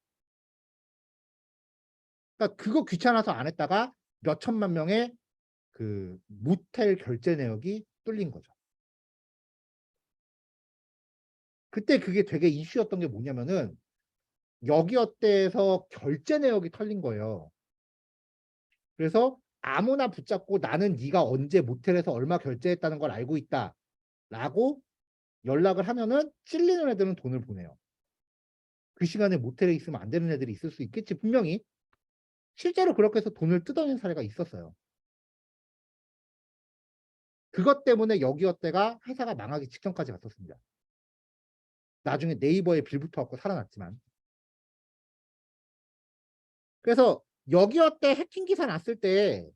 그러니까 그거 귀찮아서 안 했다가 몇 천만 명의 그 모텔 결제 내역이 뚫린 거죠. 그때 그게 되게 이슈였던 게 뭐냐면은 여기어때에서 결제 내역이 털린 거예요. 그래서 아무나 붙잡고 나는 네가 언제 모텔에서 얼마 결제했다는 걸 알고 있다. 라고 연락을 하면은 찔리는 애들은 돈을 보내요. 그 시간에 모텔에 있으면 안 되는 애들이 있을 수 있겠지, 분명히. 실제로 그렇게 해서 돈을 뜯어낸 사례가 있었어요. 그것 때문에 여기어때가 회사가 망하기 직전까지 갔었습니다. 나중에 네이버에 빌붙어 갖고 살아났지만. 그래서 여기어때 해킹 기사 났을 때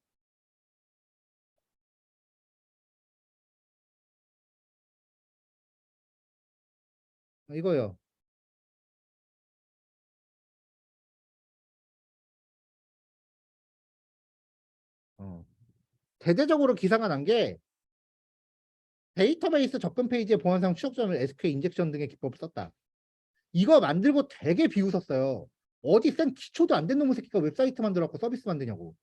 이거요. 어. 대대적으로 기사가 난 게 데이터베이스 접근 페이지의 보안상 추적점을 SQL 인젝션 등의 기법을 썼다. 이거 만들고 되게 비웃었어요. 어디 센 기초도 안 된 놈의 새끼가 웹사이트 만들어갖고 서비스 만드냐고.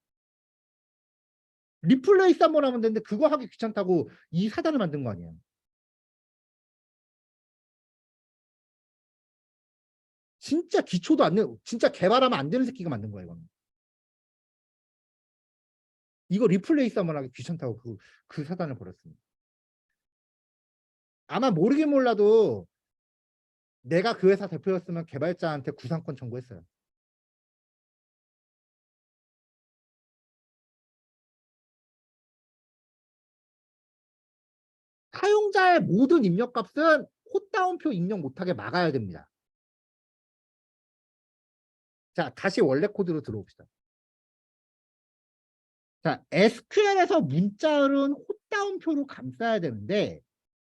리플레이스 한번 하면 되는데 그거 하기 귀찮다고 이 사단을 만든 거 아니에요. 진짜 기초도 안 된, 진짜 개발하면 안 되는 새끼가 만든 거야, 이거는. 이거 리플레이스 한번 하기 귀찮다고 그 사단을 벌였습니다. 아마 모르긴 몰라도 내가 그 회사 대표였으면 개발자한테 구상권 청구했어요. 사용자의 모든 입력값은 콧다운표 입력 못하게 막아야 됩니다. 자, 다시 원래 코드로 들어옵시다. 자, SQL에서 문자열은 콧다운표로 감싸야 되는데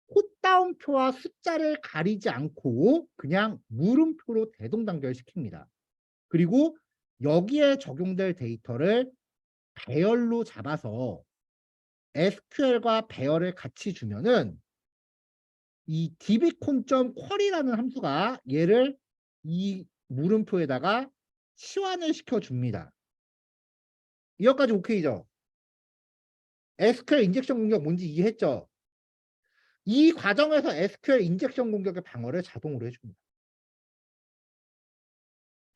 콧다운표와 숫자를 가리지 않고 그냥 물음표로 대동단결시킵니다. 그리고 여기에 적용될 데이터를 배열로 잡아서 SQL과 배열을 같이 주면은 이 dbcon.query라는 함수가 얘를 이 물음표에다가 치환을 시켜줍니다. 이것까지 오케이죠? SQL 인젝션 공격 뭔지 이해했죠? 이 과정에서 SQL 인젝션 공격의 방어를 자동으로 해줍니다.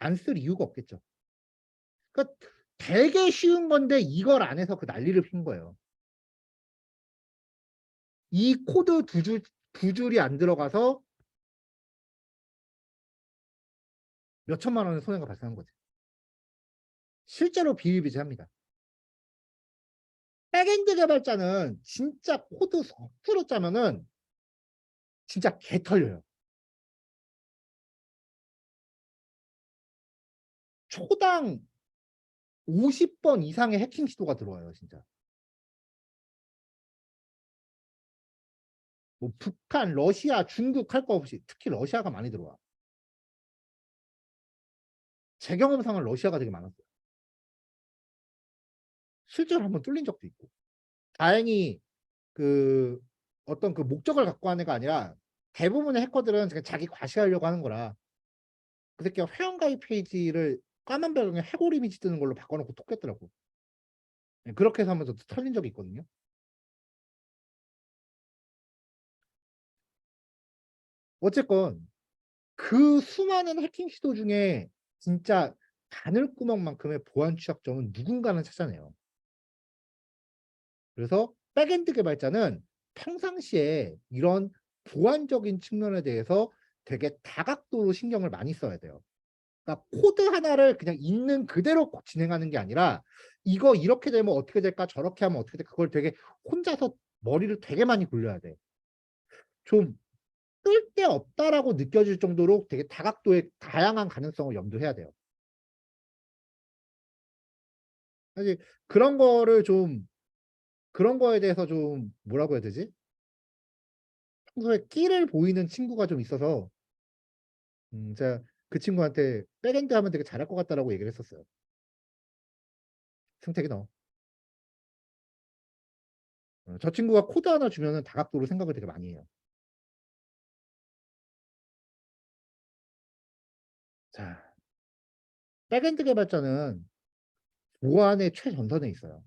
안 쓸 이유가 없겠죠. 그러니까 되게 쉬운 건데 이걸 안 해서 그 난리를 핀 거예요. 이 코드 두 줄이 안 들어가서 몇 천만 원의 손해가 발생한 거지. 실제로 비일비재합니다. 백엔드 개발자는 진짜 코드 서투로 짜면은 진짜 개 털려요. 초당 50번 이상의 해킹 시도가 들어와요, 진짜. 뭐 북한, 러시아, 중국 할 거 없이 특히 러시아가 많이 들어와. 제 경험상은 러시아가 되게 많았어요. 실제로 한번 뚫린 적도 있고. 다행히 그 어떤 그 목적을 갖고 하는 애가 아니라 대부분의 해커들은 자기 과시하려고 하는 거라 그 새끼가 회원가입 페이지를 까만 배경에 해골 이미지 뜨는 걸로 바꿔놓고 톡 깼더라고. 그렇게 해서 하면서 털린 적이 있거든요. 어쨌건 그 수많은 해킹 시도 중에 진짜 바늘구멍만큼의 보안 취약점은 누군가는 찾아내요. 그래서 백엔드 개발자는 평상시에 이런 보안적인 측면에 대해서 되게 다각도로 신경을 많이 써야 돼요. 그러니까 코드 하나를 그냥 있는 그대로 진행하는 게 아니라 이거 이렇게 되면 어떻게 될까 저렇게 하면 어떻게 될까 그걸 되게 혼자서 머리를 되게 많이 굴려야 돼. 좀 쓸데없다라고 느껴질 정도로 되게 다각도의 다양한 가능성을 염두해야 돼요. 사실 그런 거를 좀 그런 거에 대해서 좀 뭐라고 해야 되지? 평소에 끼를 보이는 친구가 좀 있어서 제가 그 친구한테 백엔드 하면 되게 잘할 것 같다라고 얘기를 했었어요. 승택이 너. 저 친구가 코드 하나 주면은 다각도로 생각을 되게 많이 해요. 자, 백엔드 개발자는 보안의 최전선에 있어요.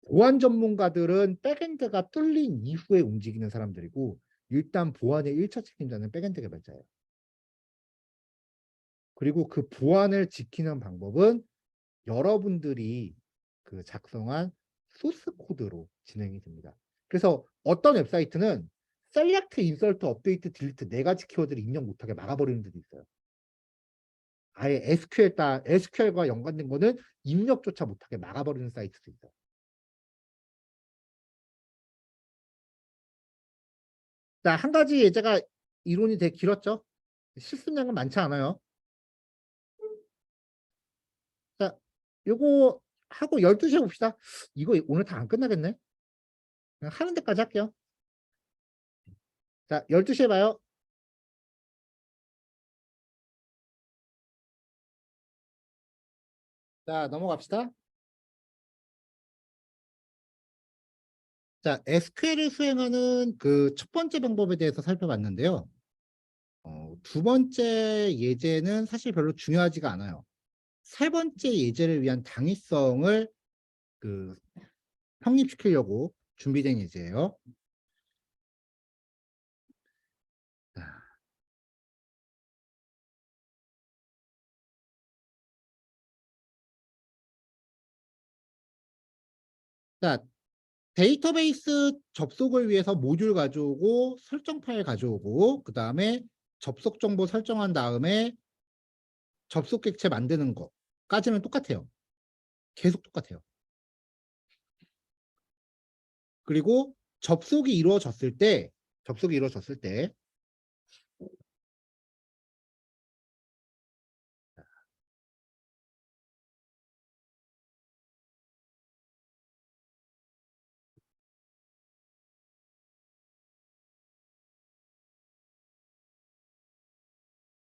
보안 전문가들은 백엔드가 뚫린 이후에 움직이는 사람들이고 일단 보안의 1차 책임자는 백엔드 개발자예요. 그리고 그 보안을 지키는 방법은 여러분들이 그 작성한 소스 코드로 진행이 됩니다. 그래서 어떤 웹사이트는 셀렉트, 인서트, 업데이트, 딜리트 네 가지 키워드를 입력 못하게 막아버리는 데도 있어요. 아예 SQL과 연관된 거는 입력조차 못하게 막아버리는 사이트도 있어요. 자, 한 가지 예제가 이론이 되게 길었죠? 실습량은 많지 않아요. 자, 요거 하고 12시에 봅시다. 이거 오늘 다 안 끝나겠네? 그냥 하는 데까지 할게요. 자, 12시에 봐요. 자, 넘어갑시다. 자, SQL을 수행하는 그 첫 번째 방법에 대해서 살펴봤는데요. 두 번째 예제는 사실 별로 중요하지가 않아요. 세 번째 예제를 위한 당위성을 그 확립시키려고 준비된 예제예요. 자, 데이터베이스 접속을 위해서 모듈 가져오고 설정 파일 가져오고 그 다음에 접속 정보 설정한 다음에 접속 객체 만드는 거까지는 똑같아요. 계속 똑같아요. 그리고 접속이 이루어졌을 때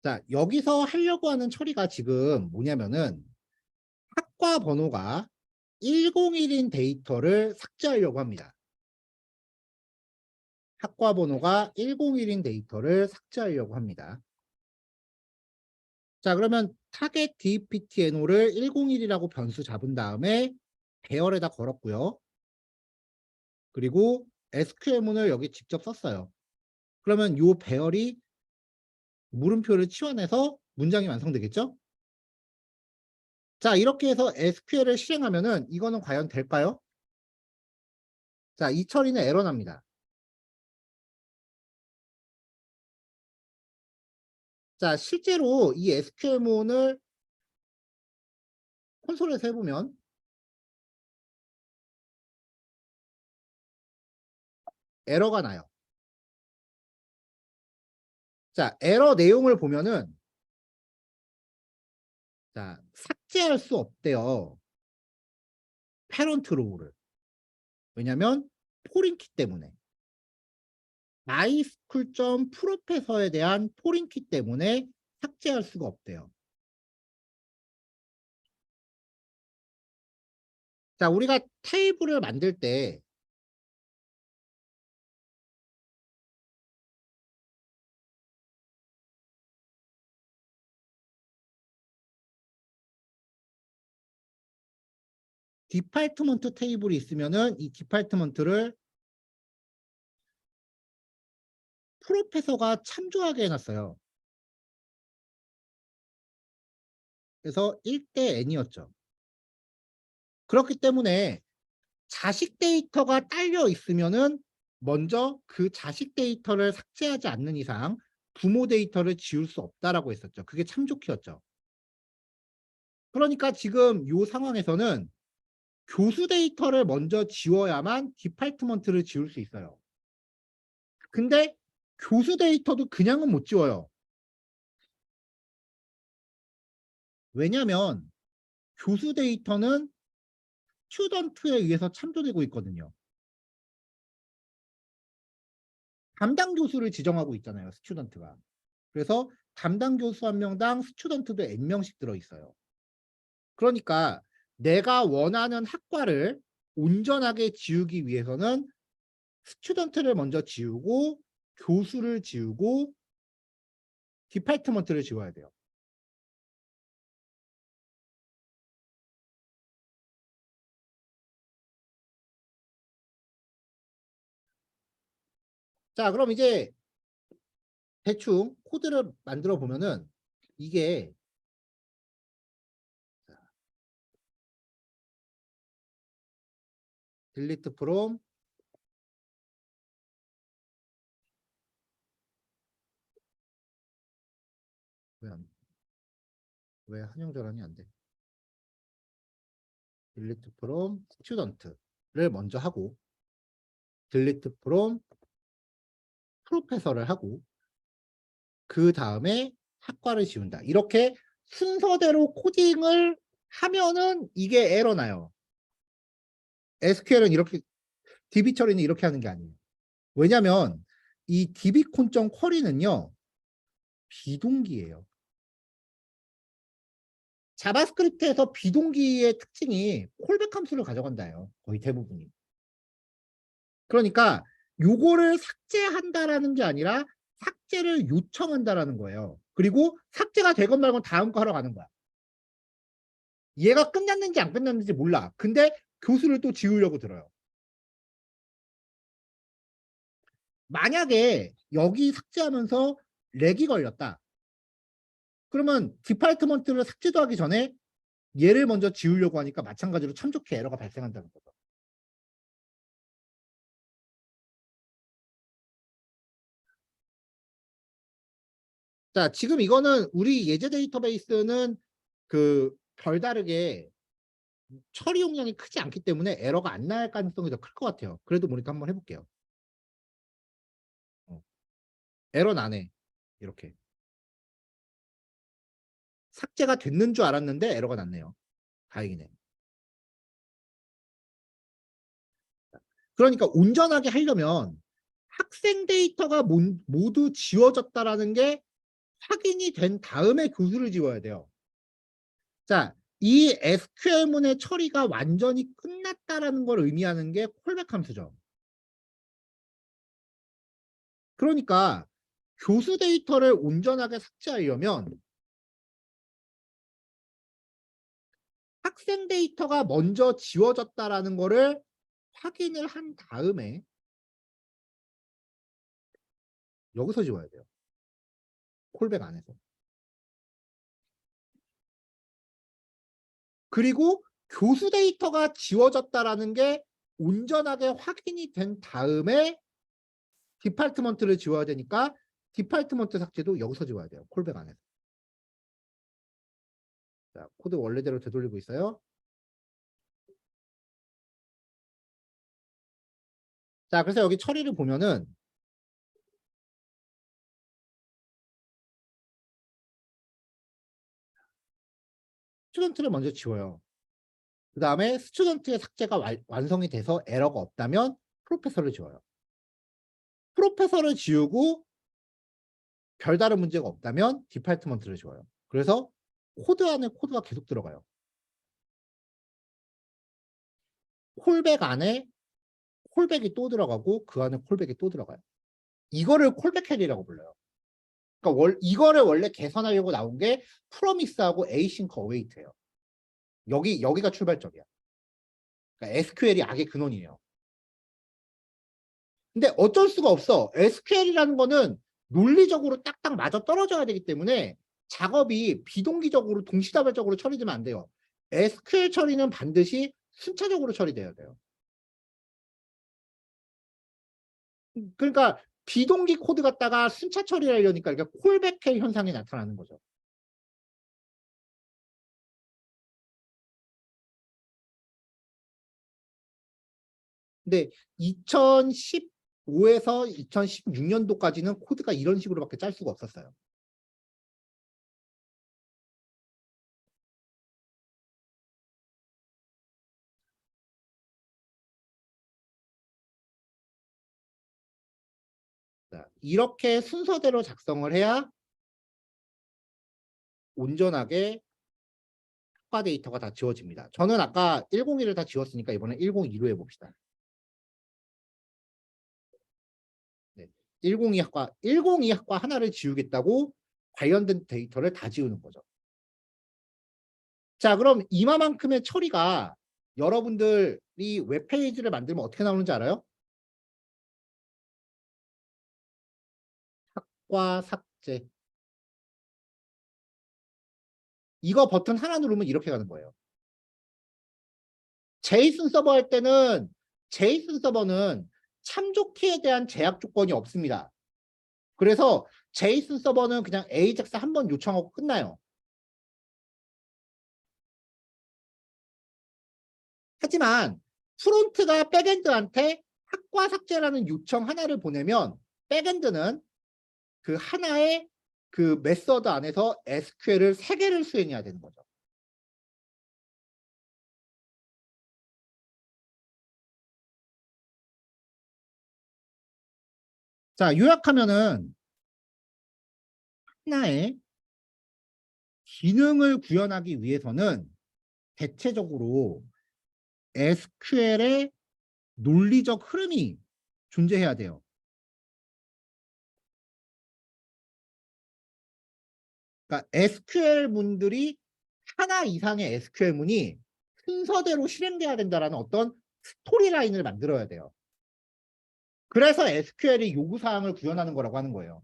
자, 여기서 하려고 하는 처리가 지금 뭐냐면은 학과 번호가 101인 데이터를 삭제하려고 합니다. 학과 번호가 101인 데이터를 삭제하려고 합니다. 자, 그러면 타겟 dptno를 101이라고 변수 잡은 다음에 배열에다 걸었고요. 그리고 SQL문을 여기 직접 썼어요. 그러면 이 배열이 물음표를 치환해서 문장이 완성되겠죠? 자, 이렇게 해서 SQL을 실행하면은 이거는 과연 될까요? 자, 이 처리는 에러 납니다. 자, 실제로 이 SQL문을 콘솔에서 해보면 에러가 나요. 자, 에러 내용을 보면은 자, 삭제할 수 없대요. 패런트 로우를. 왜냐면 포린키 때문에. mysql.professor에 대한 포린키 때문에 삭제할 수가 없대요. 자, 우리가 테이블을 만들 때 디파트먼트 테이블이 있으면은 이 디파트먼트를 프로페서가 참조하게 해놨어요. 그래서 1대 n이었죠. 그렇기 때문에 자식 데이터가 딸려 있으면은 먼저 그 자식 데이터를 삭제하지 않는 이상 부모 데이터를 지울 수 없다라고 했었죠. 그게 참조키였죠. 그러니까 지금 이 상황에서는 교수 데이터를 먼저 지워야만 디파트먼트를 지울 수 있어요. 근데 교수 데이터도 그냥은 못 지워요. 왜냐면 교수 데이터는 스튜던트에 의해서 참조되고 있거든요. 담당 교수를 지정하고 있잖아요, 스튜던트가. 그래서 담당 교수 한 명당 스튜던트도 n명씩 들어있어요. 그러니까 내가 원하는 학과를 온전하게 지우기 위해서는 스튜던트를 먼저 지우고 교수를 지우고 디파트먼트를 지워야 돼요. 자, 그럼 이제 대충 코드를 만들어 보면은 이게 delete from 왜 한영 전환이 안 돼? delete from student를 먼저 하고 delete from 프로페서를 하고 그 다음에 학과를 지운다. 이렇게 순서대로 코딩을 하면은 이게 에러 나요. SQL은 이렇게 DB 처리는 이렇게 하는 게 아니에요. 왜냐면 이 db콘 쿼리는요 비동기예요. 자바스크립트에서 비동기의 특징이 콜백 함수를 가져간다요. 거의 대부분이. 그러니까 요거를 삭제한다라는 게 아니라 삭제를 요청한다라는 거예요. 그리고 삭제가 되건 말건 다음 거 하러 가는 거야. 얘가 끝났는지 안 끝났는지 몰라. 근데 교수를 또 지우려고 들어요. 만약에 여기 삭제하면서 렉이 걸렸다. 그러면 디파트먼트를 삭제도 하기 전에 얘를 먼저 지우려고 하니까 마찬가지로 참 좋게 에러가 발생한다는 거죠. 자, 지금 이거는 우리 예제 데이터베이스는 그 별다르게 처리 용량이 크지 않기 때문에 에러가 안 날 가능성이 더 클 것 같아요. 그래도 모니터 한번 해볼게요. 에러 나네. 이렇게. 삭제가 됐는 줄 알았는데 에러가 났네요. 다행이네. 그러니까 온전하게 하려면 학생 데이터가 모두 지워졌다라는 게 확인이 된 다음에 교수를 지워야 돼요. 자, 이 SQL문의 처리가 완전히 끝났다라는 걸 의미하는 게 콜백 함수죠. 그러니까 교수 데이터를 온전하게 삭제하려면 학생 데이터가 먼저 지워졌다라는 거를 확인을 한 다음에 여기서 지워야 돼요. 콜백 안에서. 그리고 교수 데이터가 지워졌다라는 게 온전하게 확인이 된 다음에 디파트먼트를 지워야 되니까 디파트먼트 삭제도 여기서 지워야 돼요. 콜백 안에서. 자, 코드 원래대로 되돌리고 있어요. 자, 그래서 여기 처리를 보면은 스튜던트를 먼저 지워요. 그 다음에 스튜던트의 삭제가 완성이 돼서 에러가 없다면 프로페서를 지워요. 프로페서를 지우고 별다른 문제가 없다면 디파트먼트를 지워요. 그래서 코드 안에 코드가 계속 들어가요. 콜백 안에 콜백이 또 들어가고 그 안에 콜백이 또 들어가요. 이거를 콜백 캐리라고 불러요. 그러니까 이거를 원래 개선하려고 나온 게 프로미스하고 에이싱크 어웨이트예요. 여기가 출발점이야. 그러니까 SQL이 악의 근원이에요. 근데 어쩔 수가 없어. SQL이라는 거는 논리적으로 딱딱 맞아 떨어져야 되기 때문에 작업이 비동기적으로 동시다발적으로 처리되면 안 돼요. SQL 처리는 반드시 순차적으로 처리돼야 돼요. 그러니까 비동기 코드 갖다가 순차 처리를 하려니까 그러니까 콜백해 현상이 나타나는 거죠. 근데 2015에서 2016년도까지는 코드가 이런 식으로밖에 짤 수가 없었어요. 자, 이렇게 순서대로 작성을 해야 온전하게 학과 데이터가 다 지워집니다. 저는 아까 101을 다 지웠으니까 이번에 102로 해봅시다. 네. 102학과 하나를 지우겠다고 관련된 데이터를 다 지우는 거죠. 자, 그럼 이마만큼의 처리가 여러분들이 웹페이지를 만들면 어떻게 나오는지 알아요? 학과 삭제. 이거 버튼 하나 누르면 이렇게 가는 거예요. 제이슨 서버 할 때는 제이슨 서버는 참조 키에 대한 제약 조건이 없습니다. 그래서 제이슨 서버는 그냥 AJAX 한 번 요청하고 끝나요. 하지만 프론트가 백엔드한테 학과 삭제라는 요청 하나를 보내면 백엔드는 그 하나의 그 메서드 안에서 SQL을 3개를 수행해야 되는 거죠. 자, 요약하면은 하나의 기능을 구현하기 위해서는 대체적으로 SQL의 논리적 흐름이 존재해야 돼요. 그러니까 SQL 문들이 하나 이상의 SQL 문이 순서대로 실행돼야 된다라는 어떤 스토리라인을 만들어야 돼요. 그래서 SQL이 요구사항을 구현하는 거라고 하는 거예요.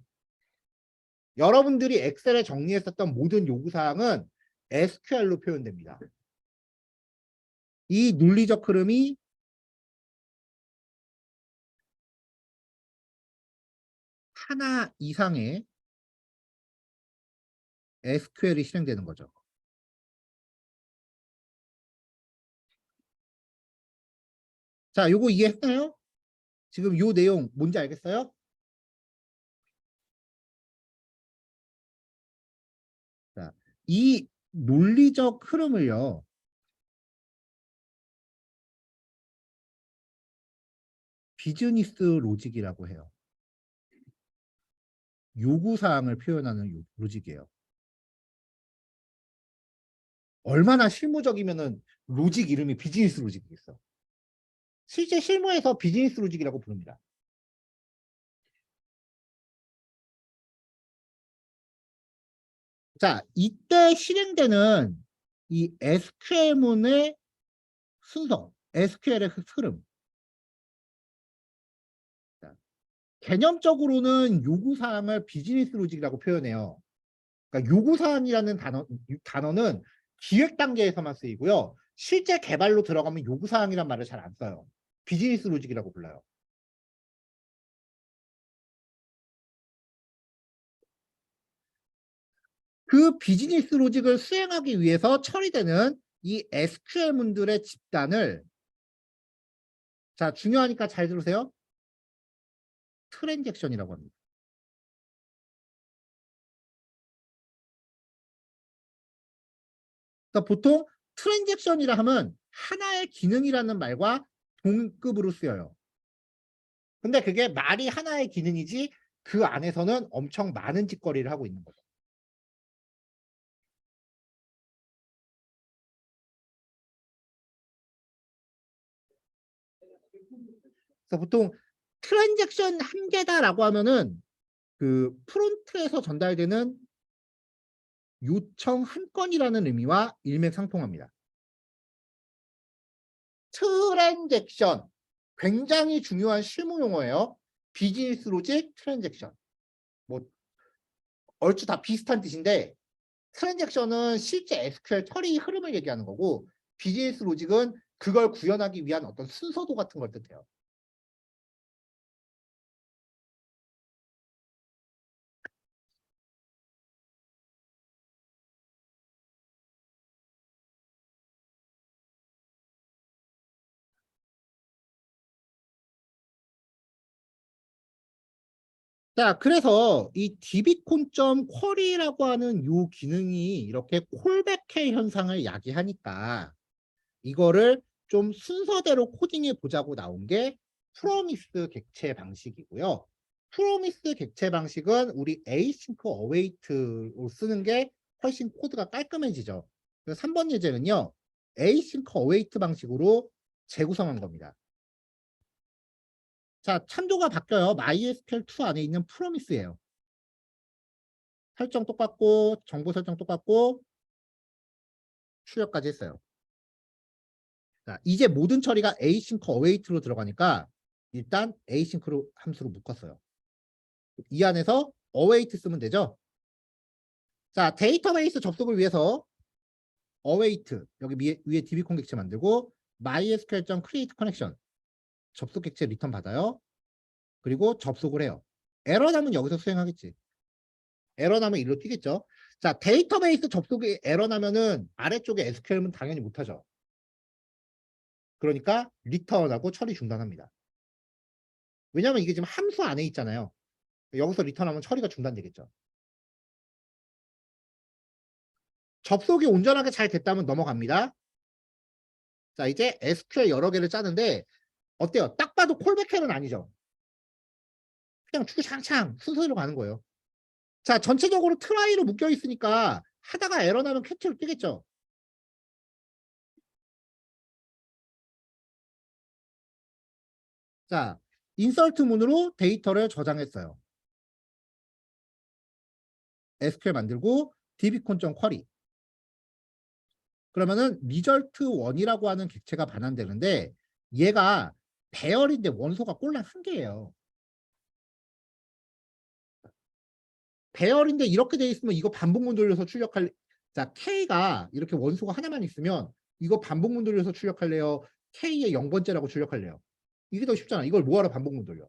여러분들이 엑셀에 정리했었던 모든 요구사항은 SQL로 표현됩니다. 이 논리적 흐름이 하나 이상의 SQL이 실행되는 거죠. 자, 요거 이해했나요? 지금 요 내용 뭔지 알겠어요? 자, 이 논리적 흐름을요. 비즈니스 로직이라고 해요. 요구사항을 표현하는 로직이에요. 얼마나 실무적이면은 로직 이름이 비즈니스 로직이겠어. 실제 실무에서 비즈니스 로직이라고 부릅니다. 자, 이때 실행되는 이 SQL문의 순서, SQL의 흐름. 자, 개념적으로는 요구사항을 비즈니스 로직이라고 표현해요. 그러니까 요구사항이라는 단어는 기획 단계에서만 쓰이고요. 실제 개발로 들어가면 요구사항이란 말을 잘 안 써요. 비즈니스 로직이라고 불러요. 그 비즈니스 로직을 수행하기 위해서 처리되는 이 SQL문들의 집단을 자, 중요하니까 잘 들으세요. 트랜잭션이라고 합니다. 그러니까 보통 트랜잭션이라 하면 하나의 기능이라는 말과 동급으로 쓰여요. 근데 그게 말이 하나의 기능이지 그 안에서는 엄청 많은 짓거리를 하고 있는 거죠. 그래서 보통 트랜잭션 한 개다라고 하면은 그 프론트에서 전달되는 요청 한 건이라는 의미와 일맥상통합니다. 트랜잭션 굉장히 중요한 실무 용어예요. 비즈니스 로직 트랜잭션. 뭐 얼추 다 비슷한 뜻인데 트랜잭션은 실제 SQL 처리 흐름을 얘기하는 거고 비즈니스 로직은 그걸 구현하기 위한 어떤 순서도 같은 걸 뜻해요. 자, 그래서 이 dbcon.query라고 하는 요 기능이 이렇게 콜백해 현상을 야기하니까 이거를 좀 순서대로 코딩해 보자고 나온 게 프로미스 객체 방식이고요. 프로미스 객체 방식은 우리 async await로 쓰는 게 훨씬 코드가 깔끔해지죠. 그래서 3번 예제는요. async await 방식으로 재구성한 겁니다. 자, 참조가 바뀌어요. MySQL2 안에 있는 프로미스예요. 설정 똑같고 정보 설정 똑같고 출력까지 했어요. 자, 이제 모든 처리가 async await로 들어가니까 일단 async 함수로 묶었어요. 이 안에서 await 쓰면 되죠. 자, 데이터베이스 접속을 위해서 await 여기 위에 dbcon 객체 만들고 mysql.create connection 접속 객체 리턴 받아요. 그리고 접속을 해요. 에러 나면 여기서 수행하겠지. 에러 나면 일로 뛰겠죠. 자, 데이터베이스 접속이 에러 나면은 아래쪽에 SQL은 당연히 못하죠. 그러니까 리턴하고 처리 중단합니다. 왜냐하면 이게 지금 함수 안에 있잖아요. 여기서 리턴하면 처리가 중단되겠죠. 접속이 온전하게 잘 됐다면 넘어갑니다. 자, 이제 SQL 여러 개를 짜는데 어때요? 딱 봐도 콜백헬은 아니죠. 그냥 주구장창 순서대로 가는 거예요. 자, 전체적으로 트라이로 묶여 있으니까 하다가 에러 나면 캡처로 뜨겠죠. 자, 인서트 문으로 데이터를 저장했어요. SQL 만들고 dbcon.query. 그러면은 result1이라고 하는 객체가 반환되는데 얘가 배열인데 원소가 꼴랑 한 개예요. 배열인데 이렇게 돼 있으면 이거 반복문 돌려서 출력할. 자, K가 이렇게 원소가 하나만 있으면 이거 반복문 돌려서 출력할래요? K의 0번째라고 출력할래요? 이게 더 쉽잖아. 이걸 뭐하러 반복문 돌려?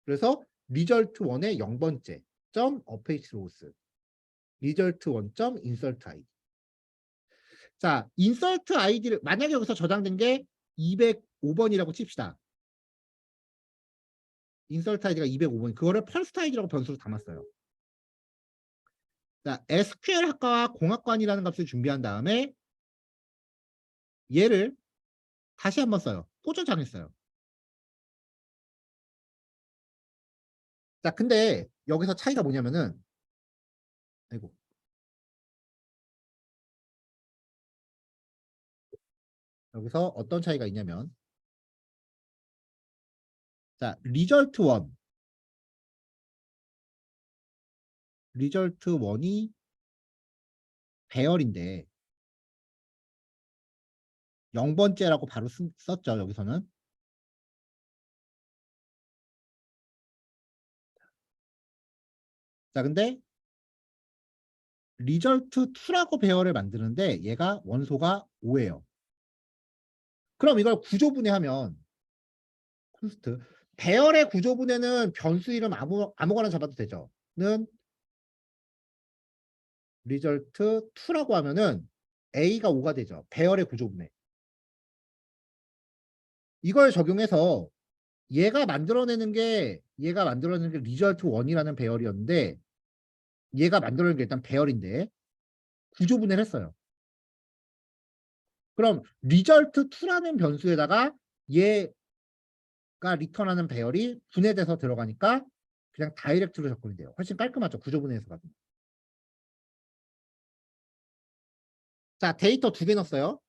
그래서 result1의 0번째 점 upH rows result1 점 insert id. 자, insert id를 만약에 여기서 저장된 게 205번이라고 칩시다. insert id가 205번. 그거를 first id라고 변수로 담았어요. 자, SQL 학과와 공학관이라는 값을 준비한 다음에 얘를 다시 한번 써요. 또 저장했어요. 자, 근데 여기서 차이가 뭐냐면은 아이고. 여기서 어떤 차이가 있냐면 자, result1 result1이 배열인데 0번째라고 바로 썼죠. 여기서는. 자, 근데 result2라고 배열을 만드는데 얘가 원소가 5예요. 그럼 이걸 구조분해하면 const 배열의 구조분해는 변수 이름 아무거나 잡아도 되죠. 는 result2라고 하면은 A가 5가 되죠. 배열의 구조분해. 이걸 적용해서 얘가 만들어내는 게 result1이라는 배열이었는데 얘가 만들어낸 게 일단 배열인데 구조분해를 했어요. 그럼 result2라는 변수에다가 얘가 리턴하는 배열이 분해돼서 들어가니까 그냥 다이렉트로 접근이 돼요. 훨씬 깔끔하죠. 구조분해에서 가도. 자, 데이터 2개 넣었어요.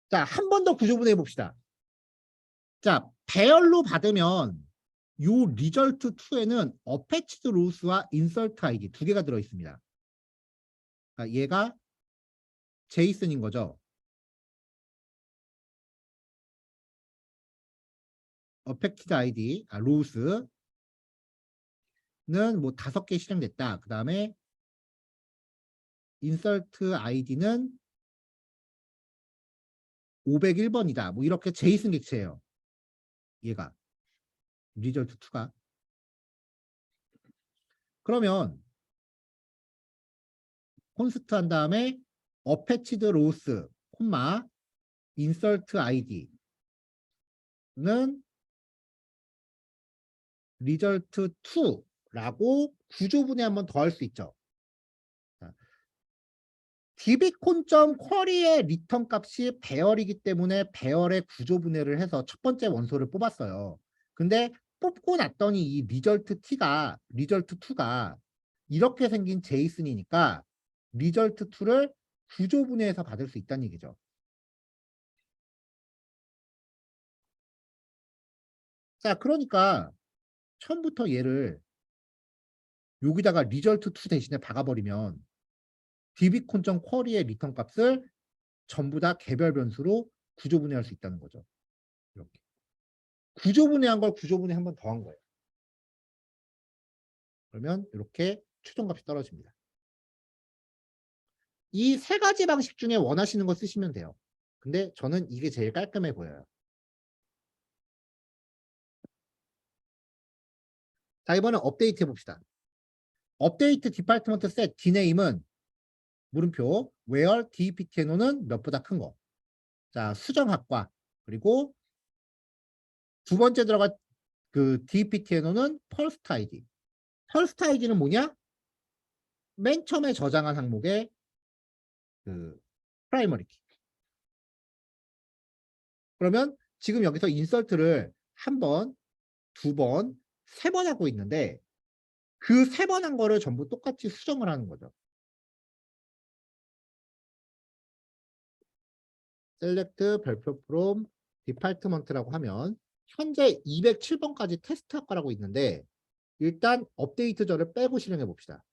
자, 한 번 더 구조분해 봅시다. 자, 배열로 받으면 요 result2에는 attached rows와 insert id 2개가 들어 있습니다. 그러니까 얘가 제이슨인 거죠. affected id, rows는 뭐 5개 실행됐다. 그 다음에 insert id는 501번이다. 뭐 이렇게 제이슨 객체예요. 얘가 result2가. 그러면 const 한 다음에 attached rows, insert id는 result2라고 구조분해 한번 더 할 수 있죠. dbcon.query의 리턴 값이 배열이기 때문에 배열의 구조분해를 해서 첫 번째 원소를 뽑았어요. 근데 뽑고 났더니 이 result2가 이렇게 생긴 제이슨이니까 result2를 구조분해해서 받을 수 있다는 얘기죠. 자, 그러니까 처음부터 얘를 여기다가 result2 대신에 박아버리면 dbcon.query의 리턴 값을 전부 다 개별 변수로 구조분해할 수 있다는 거죠. 이렇게. 구조분해한 걸 구조분해 한 번 더 한 거예요. 그러면 이렇게 최종값이 떨어집니다. 이 세 가지 방식 중에 원하시는 거 쓰시면 돼요. 근데 저는 이게 제일 깔끔해 보여요. 자, 이번엔 업데이트 해봅시다. 업데이트 디파트먼트 셋 dname은 물음표 where deptno는 몇보다 큰 거. 자, 수정학과. 그리고 두 번째 들어갈 그 deptno는 first id. first id는 뭐냐? 맨 처음에 저장한 항목의 그 프라이머리 키. 그러면 지금 여기서 인설트를 한 번, 두 번, 세 번 하고 있는데 그 세 번 한 거를 전부 똑같이 수정을 하는 거죠. select 별표 from department라고 하면 현재 207번까지 테스트 학과라고 있는데 일단 업데이트절을 빼고 실행해 봅시다.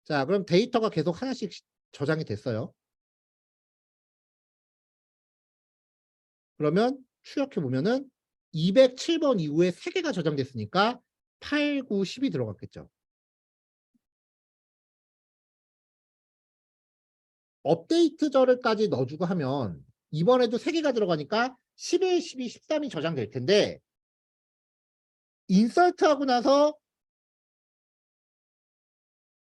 자, 그럼 데이터가 계속 하나씩 저장이 됐어요. 그러면 추적해 보면은 207번 이후에 3개가 저장됐으니까 8, 9, 10이 들어갔겠죠. 업데이트절을까지 넣어주고 하면 이번에도 3개가 들어가니까 11, 12, 13이 저장될 텐데 인설트하고 나서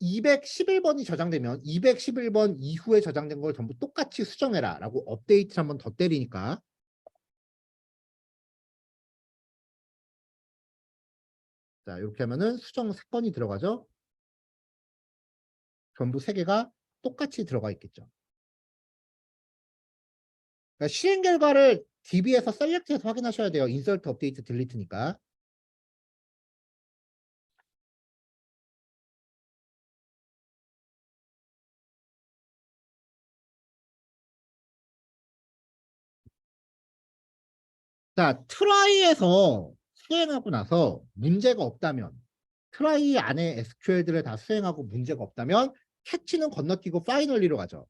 211번이 저장되면 211번 이후에 저장된 걸 전부 똑같이 수정해라 라고 업데이트를 한 번 더 때리니까 자, 이렇게 하면은 수정 3건이 들어가죠. 전부 3개가 똑같이 들어가 있겠죠. 그러니까 실행 결과를 DB에서 셀렉트해서 확인하셔야 돼요. 인서트, 업데이트, 딜리트니까. 자, 트라이에서 수행하고 나서 문제가 없다면 트라이 안에 SQL들을 다 수행하고 문제가 없다면 캐치는 건너뛰고 파이널리로 가죠.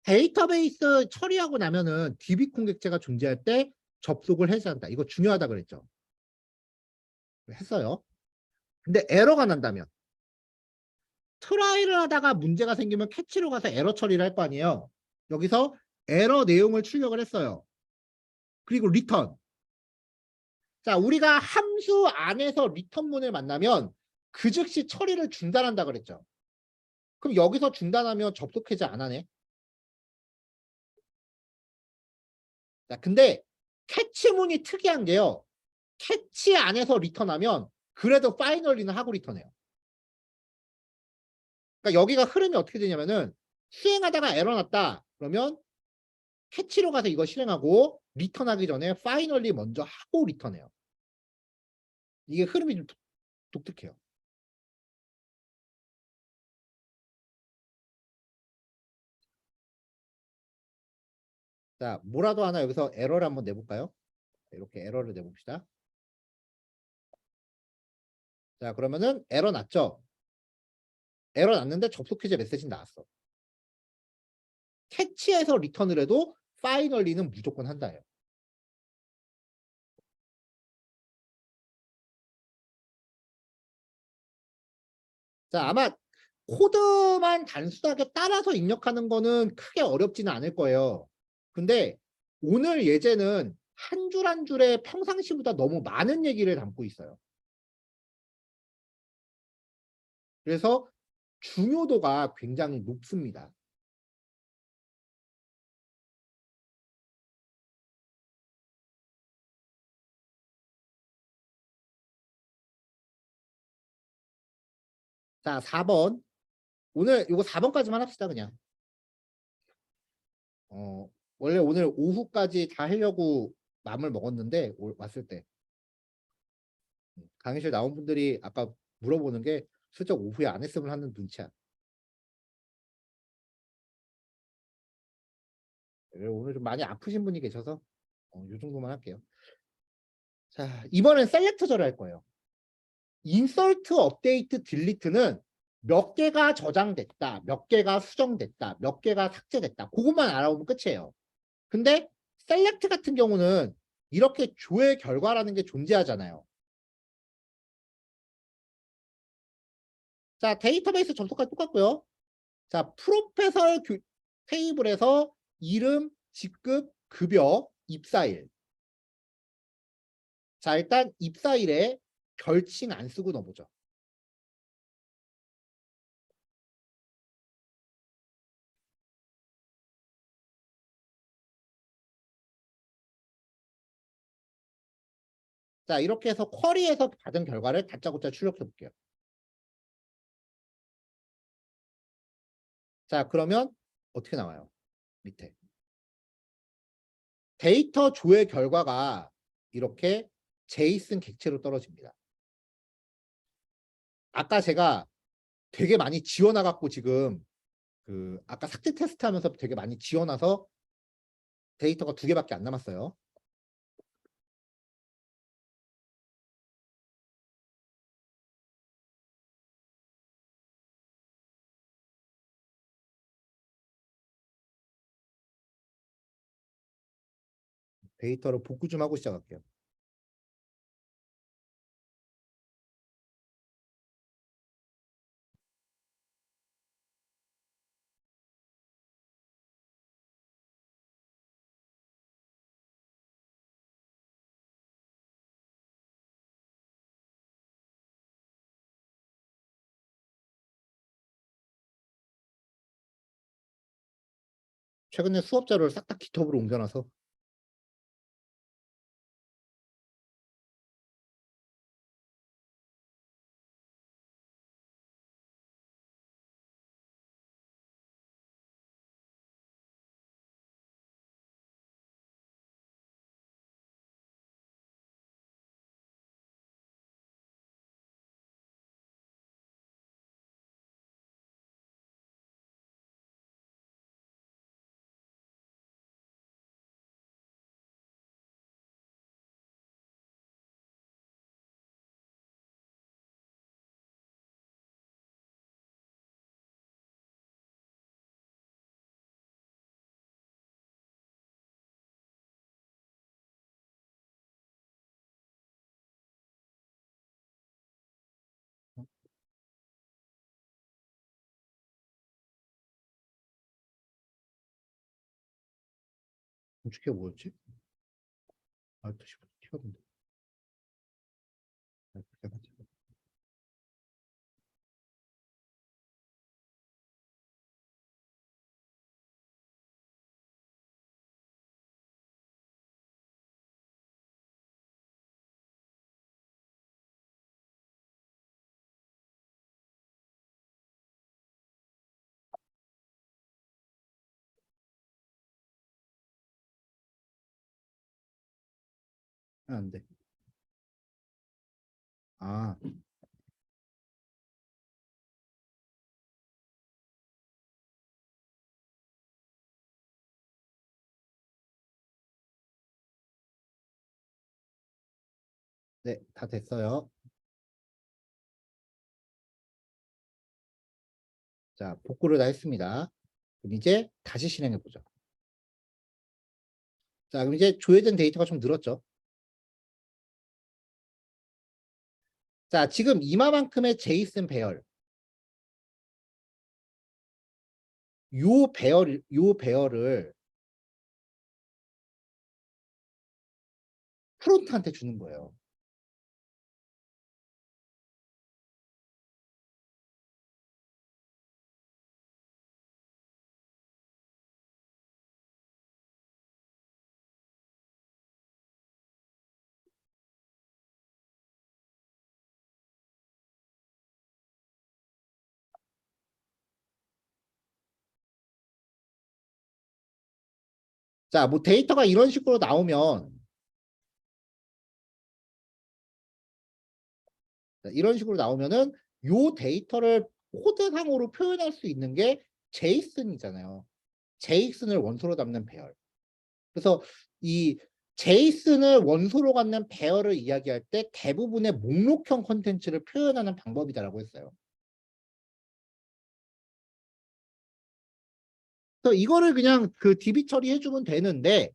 데이터베이스 처리하고 나면은 DB 공격체가 존재할 때 접속을 해야 한다. 이거 중요하다 그랬죠. 했어요. 근데 에러가 난다면 트라이를 하다가 문제가 생기면 캐치로 가서 에러 처리를 할 거 아니에요. 여기서 에러 내용을 출력을 했어요. 그리고 리턴. 자, 우리가 함수 안에서 리턴문을 만나면 그 즉시 처리를 중단한다 그랬죠. 그럼 여기서 중단하면 접속 해제 안 하네. 자, 근데 캐치문이 특이한 게요. 캐치 안에서 리턴하면 그래도 파이널리는 하고 리턴해요. 그러니까 여기가 흐름이 어떻게 되냐면은 수행하다가 에러 났다. 그러면 캐치로 가서 이거 실행하고 리턴하기 전에 파이널리 먼저 하고 리턴해요. 이게 흐름이 좀 독특해요. 자, 뭐라도 하나 여기서 에러를 한번 내볼까요? 이렇게 에러를 내봅시다. 자, 그러면은 에러 났죠? 에러 났는데 접속 해제 메시지 나왔어. 캐치해서 리턴을 해도 파이널리는 무조건 한다예요. 자, 아마 코드만 단순하게 따라서 입력하는 거는 크게 어렵지는 않을 거예요. 근데 오늘 예제는 한 줄 한 줄에 평상시보다 너무 많은 얘기를 담고 있어요. 그래서 중요도가 굉장히 높습니다. 자, 4번. 오늘 이거 4번까지만 합시다, 그냥. 원래 오늘 오후까지 다 하려고 마음을 먹었는데, 왔을 때. 강의실 나온 분들이 아까 물어보는 게 슬쩍 오후에 안 했으면 하는 눈치야. 오늘 좀 많이 아프신 분이 계셔서 이 정도만 할게요. 자, 이번엔 셀렉터절을 할 거예요. 인설트, 업데이트, 딜리트는 몇 개가 저장됐다, 몇 개가 수정됐다, 몇 개가 삭제됐다. 그것만 알아보면 끝이에요. 근데 셀렉트 같은 경우는 이렇게 조의 결과라는 게 존재하잖아요. 자, 데이터베이스 접속까지 똑같고요. 자, 프로페설 테이블에서 이름, 직급, 급여, 입사일. 자, 일단 입사일에 별칭 안 쓰고 넣어보죠. 자, 이렇게 해서 쿼리에서 받은 결과를 다짜고짜 출력해 볼게요. 자, 그러면 어떻게 나와요? 밑에. 데이터 조회 결과가 이렇게 제이슨 객체로 떨어집니다. 아까 제가 되게 많이 지워놔 갖고 지금 아까 삭제 테스트 하면서 되게 많이 지워놔서 데이터가 2개밖에 안 남았어요. 데이터를 복구 좀 하고 시작할게요. 최근에 수업 자료를 싹 다 깃허브로 옮겨놔서 공식키가 뭐였지? 알트 시프트 키웠는데. 안 돼. 아, 네, 다 됐어요. 자, 복구를 다 했습니다. 그럼 이제 다시 실행해 보죠. 자, 그럼 이제 조회된 데이터가 좀 늘었죠. 자, 지금 이마만큼의 제이슨 배열. 요 배열을 프론트한테 주는 거예요. 자, 뭐 데이터가 이런 식으로 나오면 이런 식으로 나오면은 요 데이터를 코드상으로 표현할 수 있는 게 제이슨이잖아요. 제이슨을 원소로 담는 배열. 그래서 이 제이슨을 원소로 갖는 배열을 이야기할 때 대부분의 목록형 콘텐츠를 표현하는 방법이다라고 했어요. 그래서 이거를 그냥 그 DB 처리해주면 되는데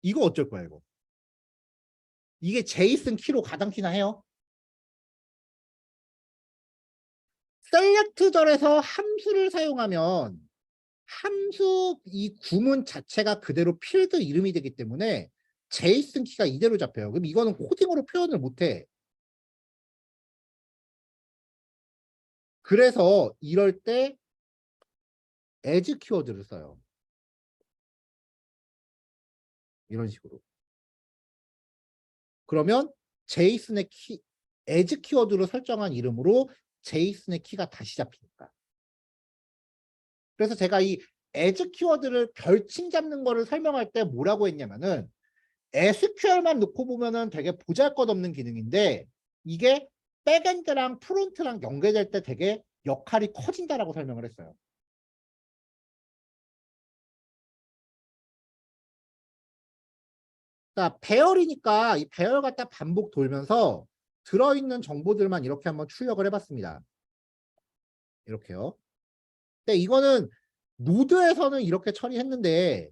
이거 어쩔 거야, 이거. 이게 제이슨 키로 가당키나 해요? 셀렉트절에서 함수를 사용하면 함수 이 구문 자체가 그대로 필드 이름이 되기 때문에 제이슨 키가 이대로 잡혀요. 그럼 이거는 코딩으로 표현을 못 해. 그래서 이럴 때 as 키워드를 써요. 이런 식으로. 그러면 제이슨의 키, as 키워드로 설정한 이름으로 제이슨의 키가 다시 잡히니까. 그래서 제가 이 as 키워드를 별칭 잡는 거를 설명할 때 뭐라고 했냐면은 SQL만 놓고 보면은 되게 보잘것없는 기능인데 이게 백엔드랑 프론트랑 연계될 때 되게 역할이 커진다라고 설명을 했어요. 자, 배열이니까 이 배열 갖다 반복 돌면서 들어있는 정보들만 이렇게 한번 출력을 해봤습니다. 이렇게요. 근데 이거는 노드에서는 이렇게 처리했는데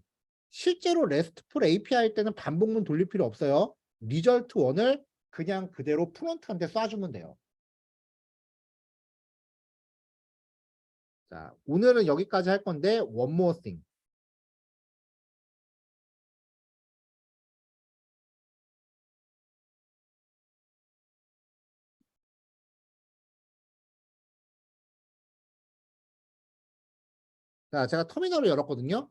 실제로 RESTful API 할 때는 반복문 돌릴 필요 없어요. result 1을 그냥 그대로 프론트한테 쏴주면 돼요. 자, 오늘은 여기까지 할 건데 one more thing. 자, 제가 터미널을 열었거든요.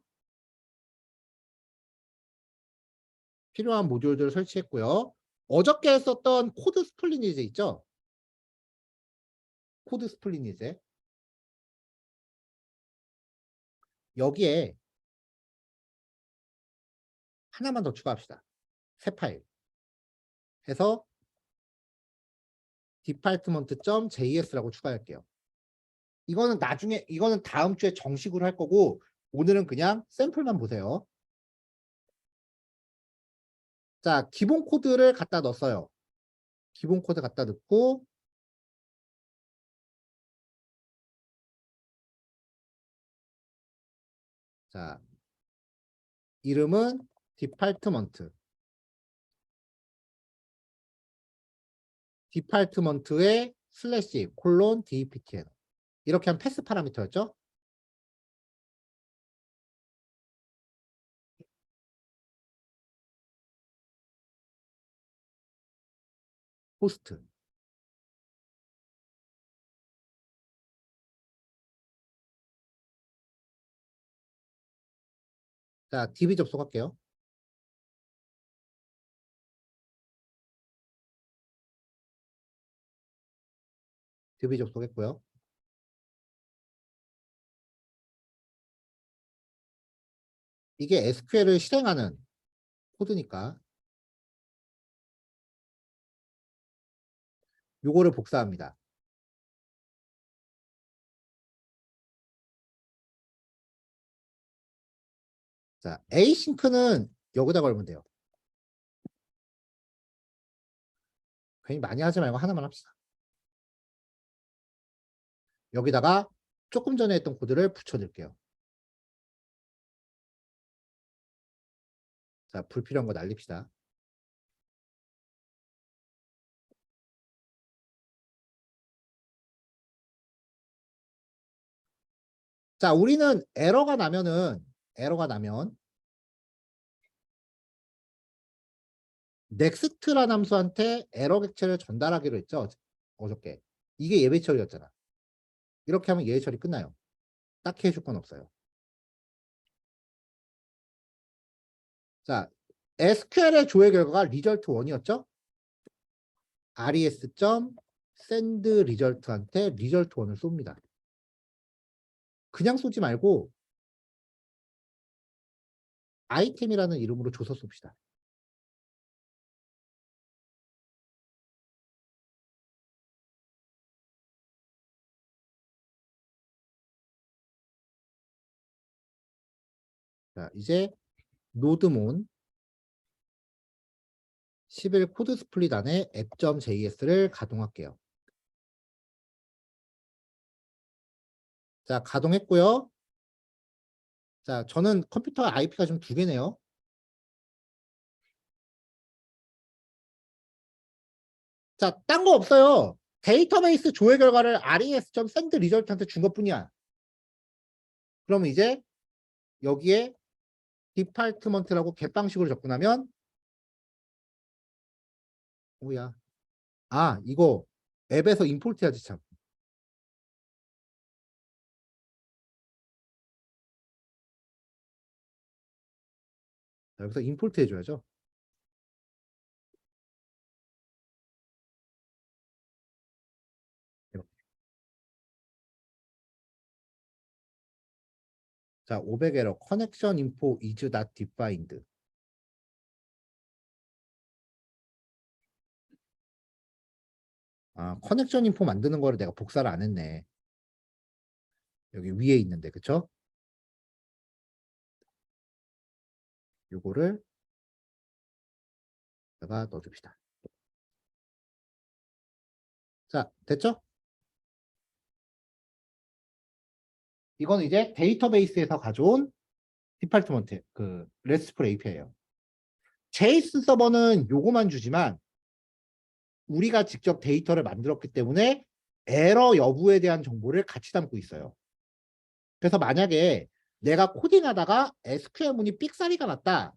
필요한 모듈들을 설치했고요. 어저께 했었던 코드 스플릿 있죠? 코드 스플릿 여기에 하나만 더 추가합시다. 새 파일 해서 department.js라고 추가할게요. 이거는 나중에 이거는 다음 주에 정식으로 할 거고 오늘은 그냥 샘플만 보세요. 자, 기본 코드를 갖다 넣었어요. 기본 코드 갖다 넣고 자, 이름은 디파트먼트. 디파트먼트의 슬래시 콜론 deptn. 이렇게 하면 패스 파라미터였죠? 호스트. 자, DB 접속할게요. DB 접속했고요. 이게 SQL을 실행하는 코드니까 요거를 복사합니다. 자, async는 여기다 걸면 돼요. 괜히 많이 하지 말고 하나만 합시다. 여기다가 조금 전에 했던 코드를 붙여줄게요. 자, 불필요한 거 날립시다. 자, 우리는 에러가 나면 next라는 함수한테 에러 객체를 전달하기로 했죠. 어저께. 이게 예배 처리였잖아. 이렇게 하면 예배 처리 끝나요. 딱히 해줄 건 없어요. 자, SQL의 조회 결과가 result 1이었죠? res.send result한테 result 1을 쏩니다. 그냥 쏘지 말고 아이템이라는 이름으로 줘서 쏩시다. 자, 이제 노드몬 11 코드 스플릿 안에 app.js를 가동할게요. 자, 가동했고요. 자, 저는 컴퓨터 IP가 좀 두 개네요. 자, 딴 거 없어요. 데이터베이스 조회 결과를 res.send 리절트한테 준 것뿐이야. 그러면 이제 여기에 디파트먼트라고 갯방식으로 접근하면 뭐야? 아, 이거 앱에서 임포트 해야지 참. 자, 여기서 임포트 해줘야죠. 이렇게. 자, 500 에러 커넥션 인포 is not defined. 아, 커넥션 인포 만드는 거를 내가 복사를 안 했네. 여기 위에 있는데, 그쵸? 요거를 내가 넣어줍시다. 자, 됐죠? 이건 이제 데이터베이스에서 가져온 디파트먼트, 그 RESTful API예요. 제이슨 서버는 요거만 주지만 우리가 직접 데이터를 만들었기 때문에 에러 여부에 대한 정보를 같이 담고 있어요. 그래서 만약에 내가 코딩하다가 SQL 문이 삑사리가 났다.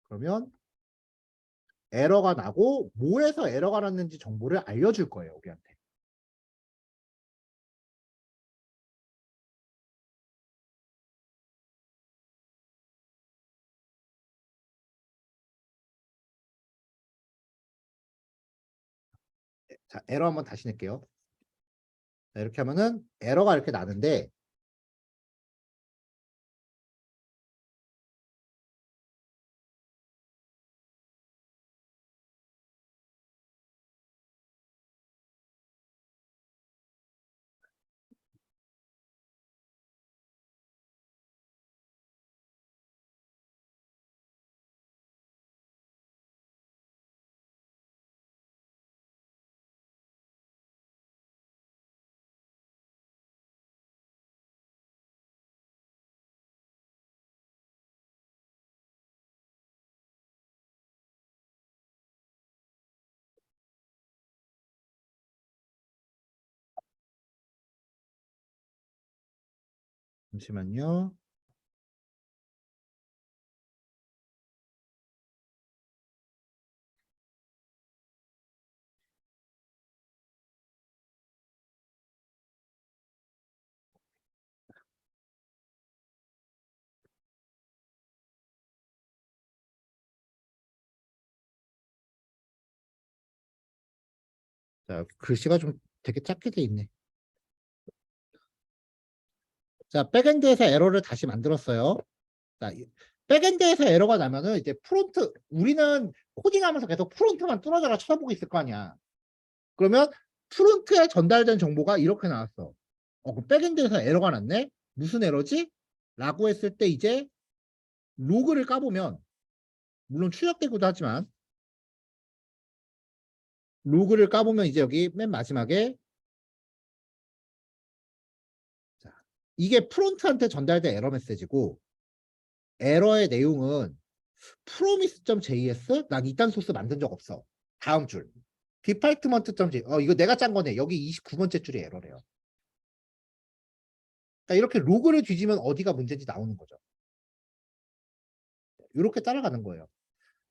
그러면 에러가 나고 뭐에서 에러가 났는지 정보를 알려줄 거예요, 우리한테. 자, 에러 한번 다시 낼게요. 자, 이렇게 하면은 에러가 이렇게 나는데 잠시만요. 자, 글씨가 좀 되게 작게 돼 있네. 자, 백엔드에서 에러를 다시 만들었어요. 자, 백엔드에서 에러가 나면은 이제 프론트, 우리는 코딩하면서 계속 프론트만 뚫어져라 쳐다보고 있을 거 아니야. 그러면 프론트에 전달된 정보가 이렇게 나왔어. 그 백엔드에서 에러가 났네? 무슨 에러지? 라고 했을 때 이제 로그를 까보면, 물론 출력되기도 하지만, 로그를 까보면 이제 여기 맨 마지막에, 자, 이게 프론트한테 전달된 에러 메시지고, 에러의 내용은 promise.js? 난 이딴 소스 만든 적 없어. 다음 줄. department.js. 이거 내가 짠 거네. 여기 29번째 줄이 에러래요. 그러니까 이렇게 로그를 뒤지면 어디가 문제인지 나오는 거죠. 이렇게 따라가는 거예요.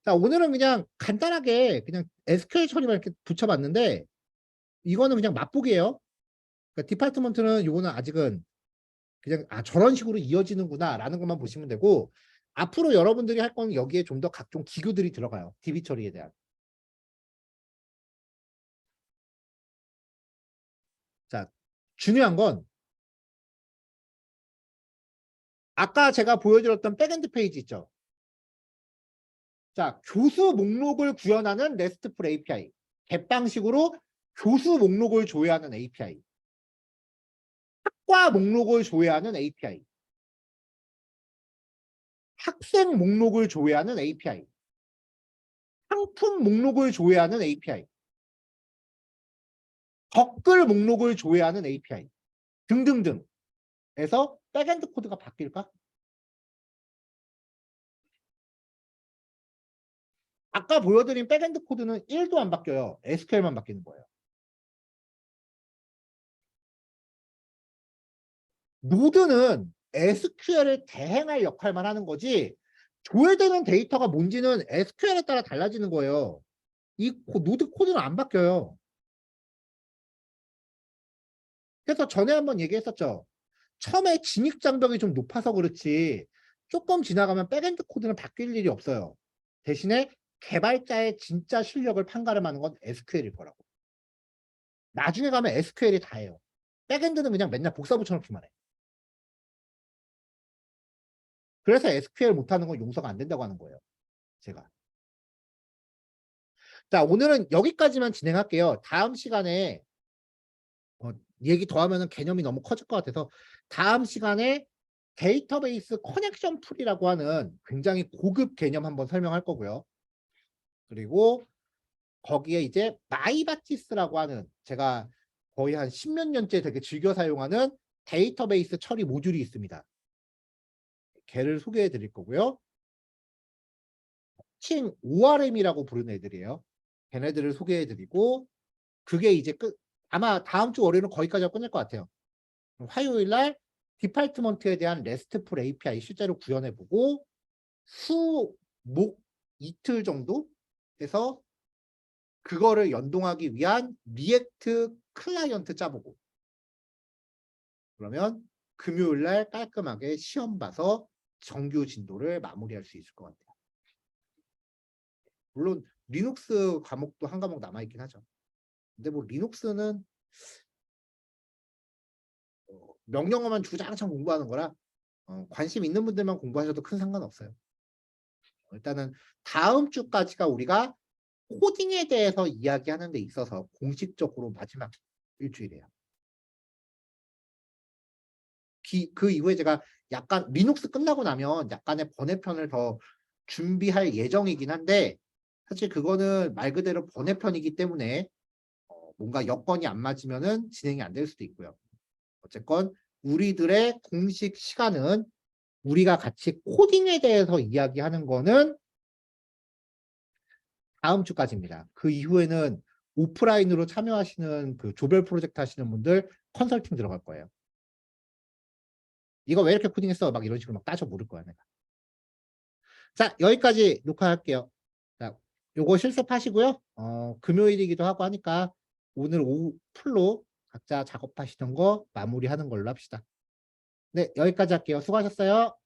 자, 오늘은 그냥 간단하게 그냥 SQL 처리만 이렇게 붙여봤는데 이거는 그냥 맛보기예요. 그러니까 디파트먼트는 요거는 아직은 그냥 저런 식으로 이어지는구나 라는 것만 보시면 되고 앞으로 여러분들이 할 건 여기에 좀 더 각종 기교들이 들어가요. DB 처리에 대한. 자, 중요한 건 아까 제가 보여드렸던 백엔드 페이지 있죠. 자, 교수 목록을 구현하는 RESTful API. 갯방식으로 교수 목록을 조회하는 API. 학과 목록을 조회하는 API. 학생 목록을 조회하는 API. 상품 목록을 조회하는 API. 댓글 목록을 조회하는 API. 등등등. 에서 백엔드 코드가 바뀔까? 아까 보여드린 백엔드 코드는 1도 안 바뀌어요. SQL만 바뀌는 거예요. 노드는 SQL을 대행할 역할만 하는 거지 조회되는 데이터가 뭔지는 SQL에 따라 달라지는 거예요. 이 노드 코드는 안 바뀌어요. 그래서 전에 한번 얘기했었죠. 처음에 진입 장벽이 좀 높아서 그렇지 조금 지나가면 백엔드 코드는 바뀔 일이 없어요. 대신에 개발자의 진짜 실력을 판가름하는 건 SQL일 거라고. 나중에 가면 SQL이 다예요. 백엔드는 그냥 맨날 복사 붙여넣기만 해. 그래서 SQL 못하는 건 용서가 안 된다고 하는 거예요. 제가. 자, 오늘은 여기까지만 진행할게요. 다음 시간에 얘기 더 하면은 개념이 너무 커질 것 같아서 다음 시간에 데이터베이스 커넥션 풀이라고 하는 굉장히 고급 개념 한번 설명할 거고요. 그리고 거기에 이제 마이바티스라고 하는 제가 거의 한 10몇 년째 되게 즐겨 사용하는 데이터베이스 처리 모듈이 있습니다. 걔를 소개해 드릴 거고요. 칭 ORM이라고 부르는 애들이에요. 걔네들을 소개해 드리고 그게 이제 아마 다음 주 월요일은 거기까지 하고 끝낼 것 같아요. 화요일 날 디파트먼트에 대한 RESTful API 실제로 구현해 보고 수, 목, 이틀 정도 해서 그거를 연동하기 위한 리액트 클라이언트 짜보고 그러면 금요일 날 깔끔하게 시험 봐서 정규 진도를 마무리할 수 있을 것 같아요. 물론 리눅스 과목도 한 과목 남아있긴 하죠. 근데 뭐 리눅스는 명령어만 주장창 공부하는 거라 관심 있는 분들만 공부하셔도 큰 상관없어요. 일단은 다음 주까지가 우리가 코딩에 대해서 이야기하는 데 있어서 공식적으로 마지막 일주일이에요. 그 이후에 제가 약간 리눅스 끝나고 나면 약간의 번외편을 더 준비할 예정이긴 한데 사실 그거는 말 그대로 번외편이기 때문에 뭔가 여건이 안 맞으면은 진행이 안 될 수도 있고요. 어쨌건 우리들의 공식 시간은 우리가 같이 코딩에 대해서 이야기하는 거는 다음 주까지입니다. 그 이후에는 오프라인으로 참여하시는 그 조별 프로젝트 하시는 분들 컨설팅 들어갈 거예요. 이거 왜 이렇게 코딩했어? 막 이런 식으로 막 따져 물을 거야, 내가. 자, 여기까지 녹화할게요. 자, 요거 실습하시고요. 금요일이기도 하고 하니까 오늘 오후 풀로 각자 작업하시던 거 마무리하는 걸로 합시다. 네, 여기까지 할게요. 수고하셨어요.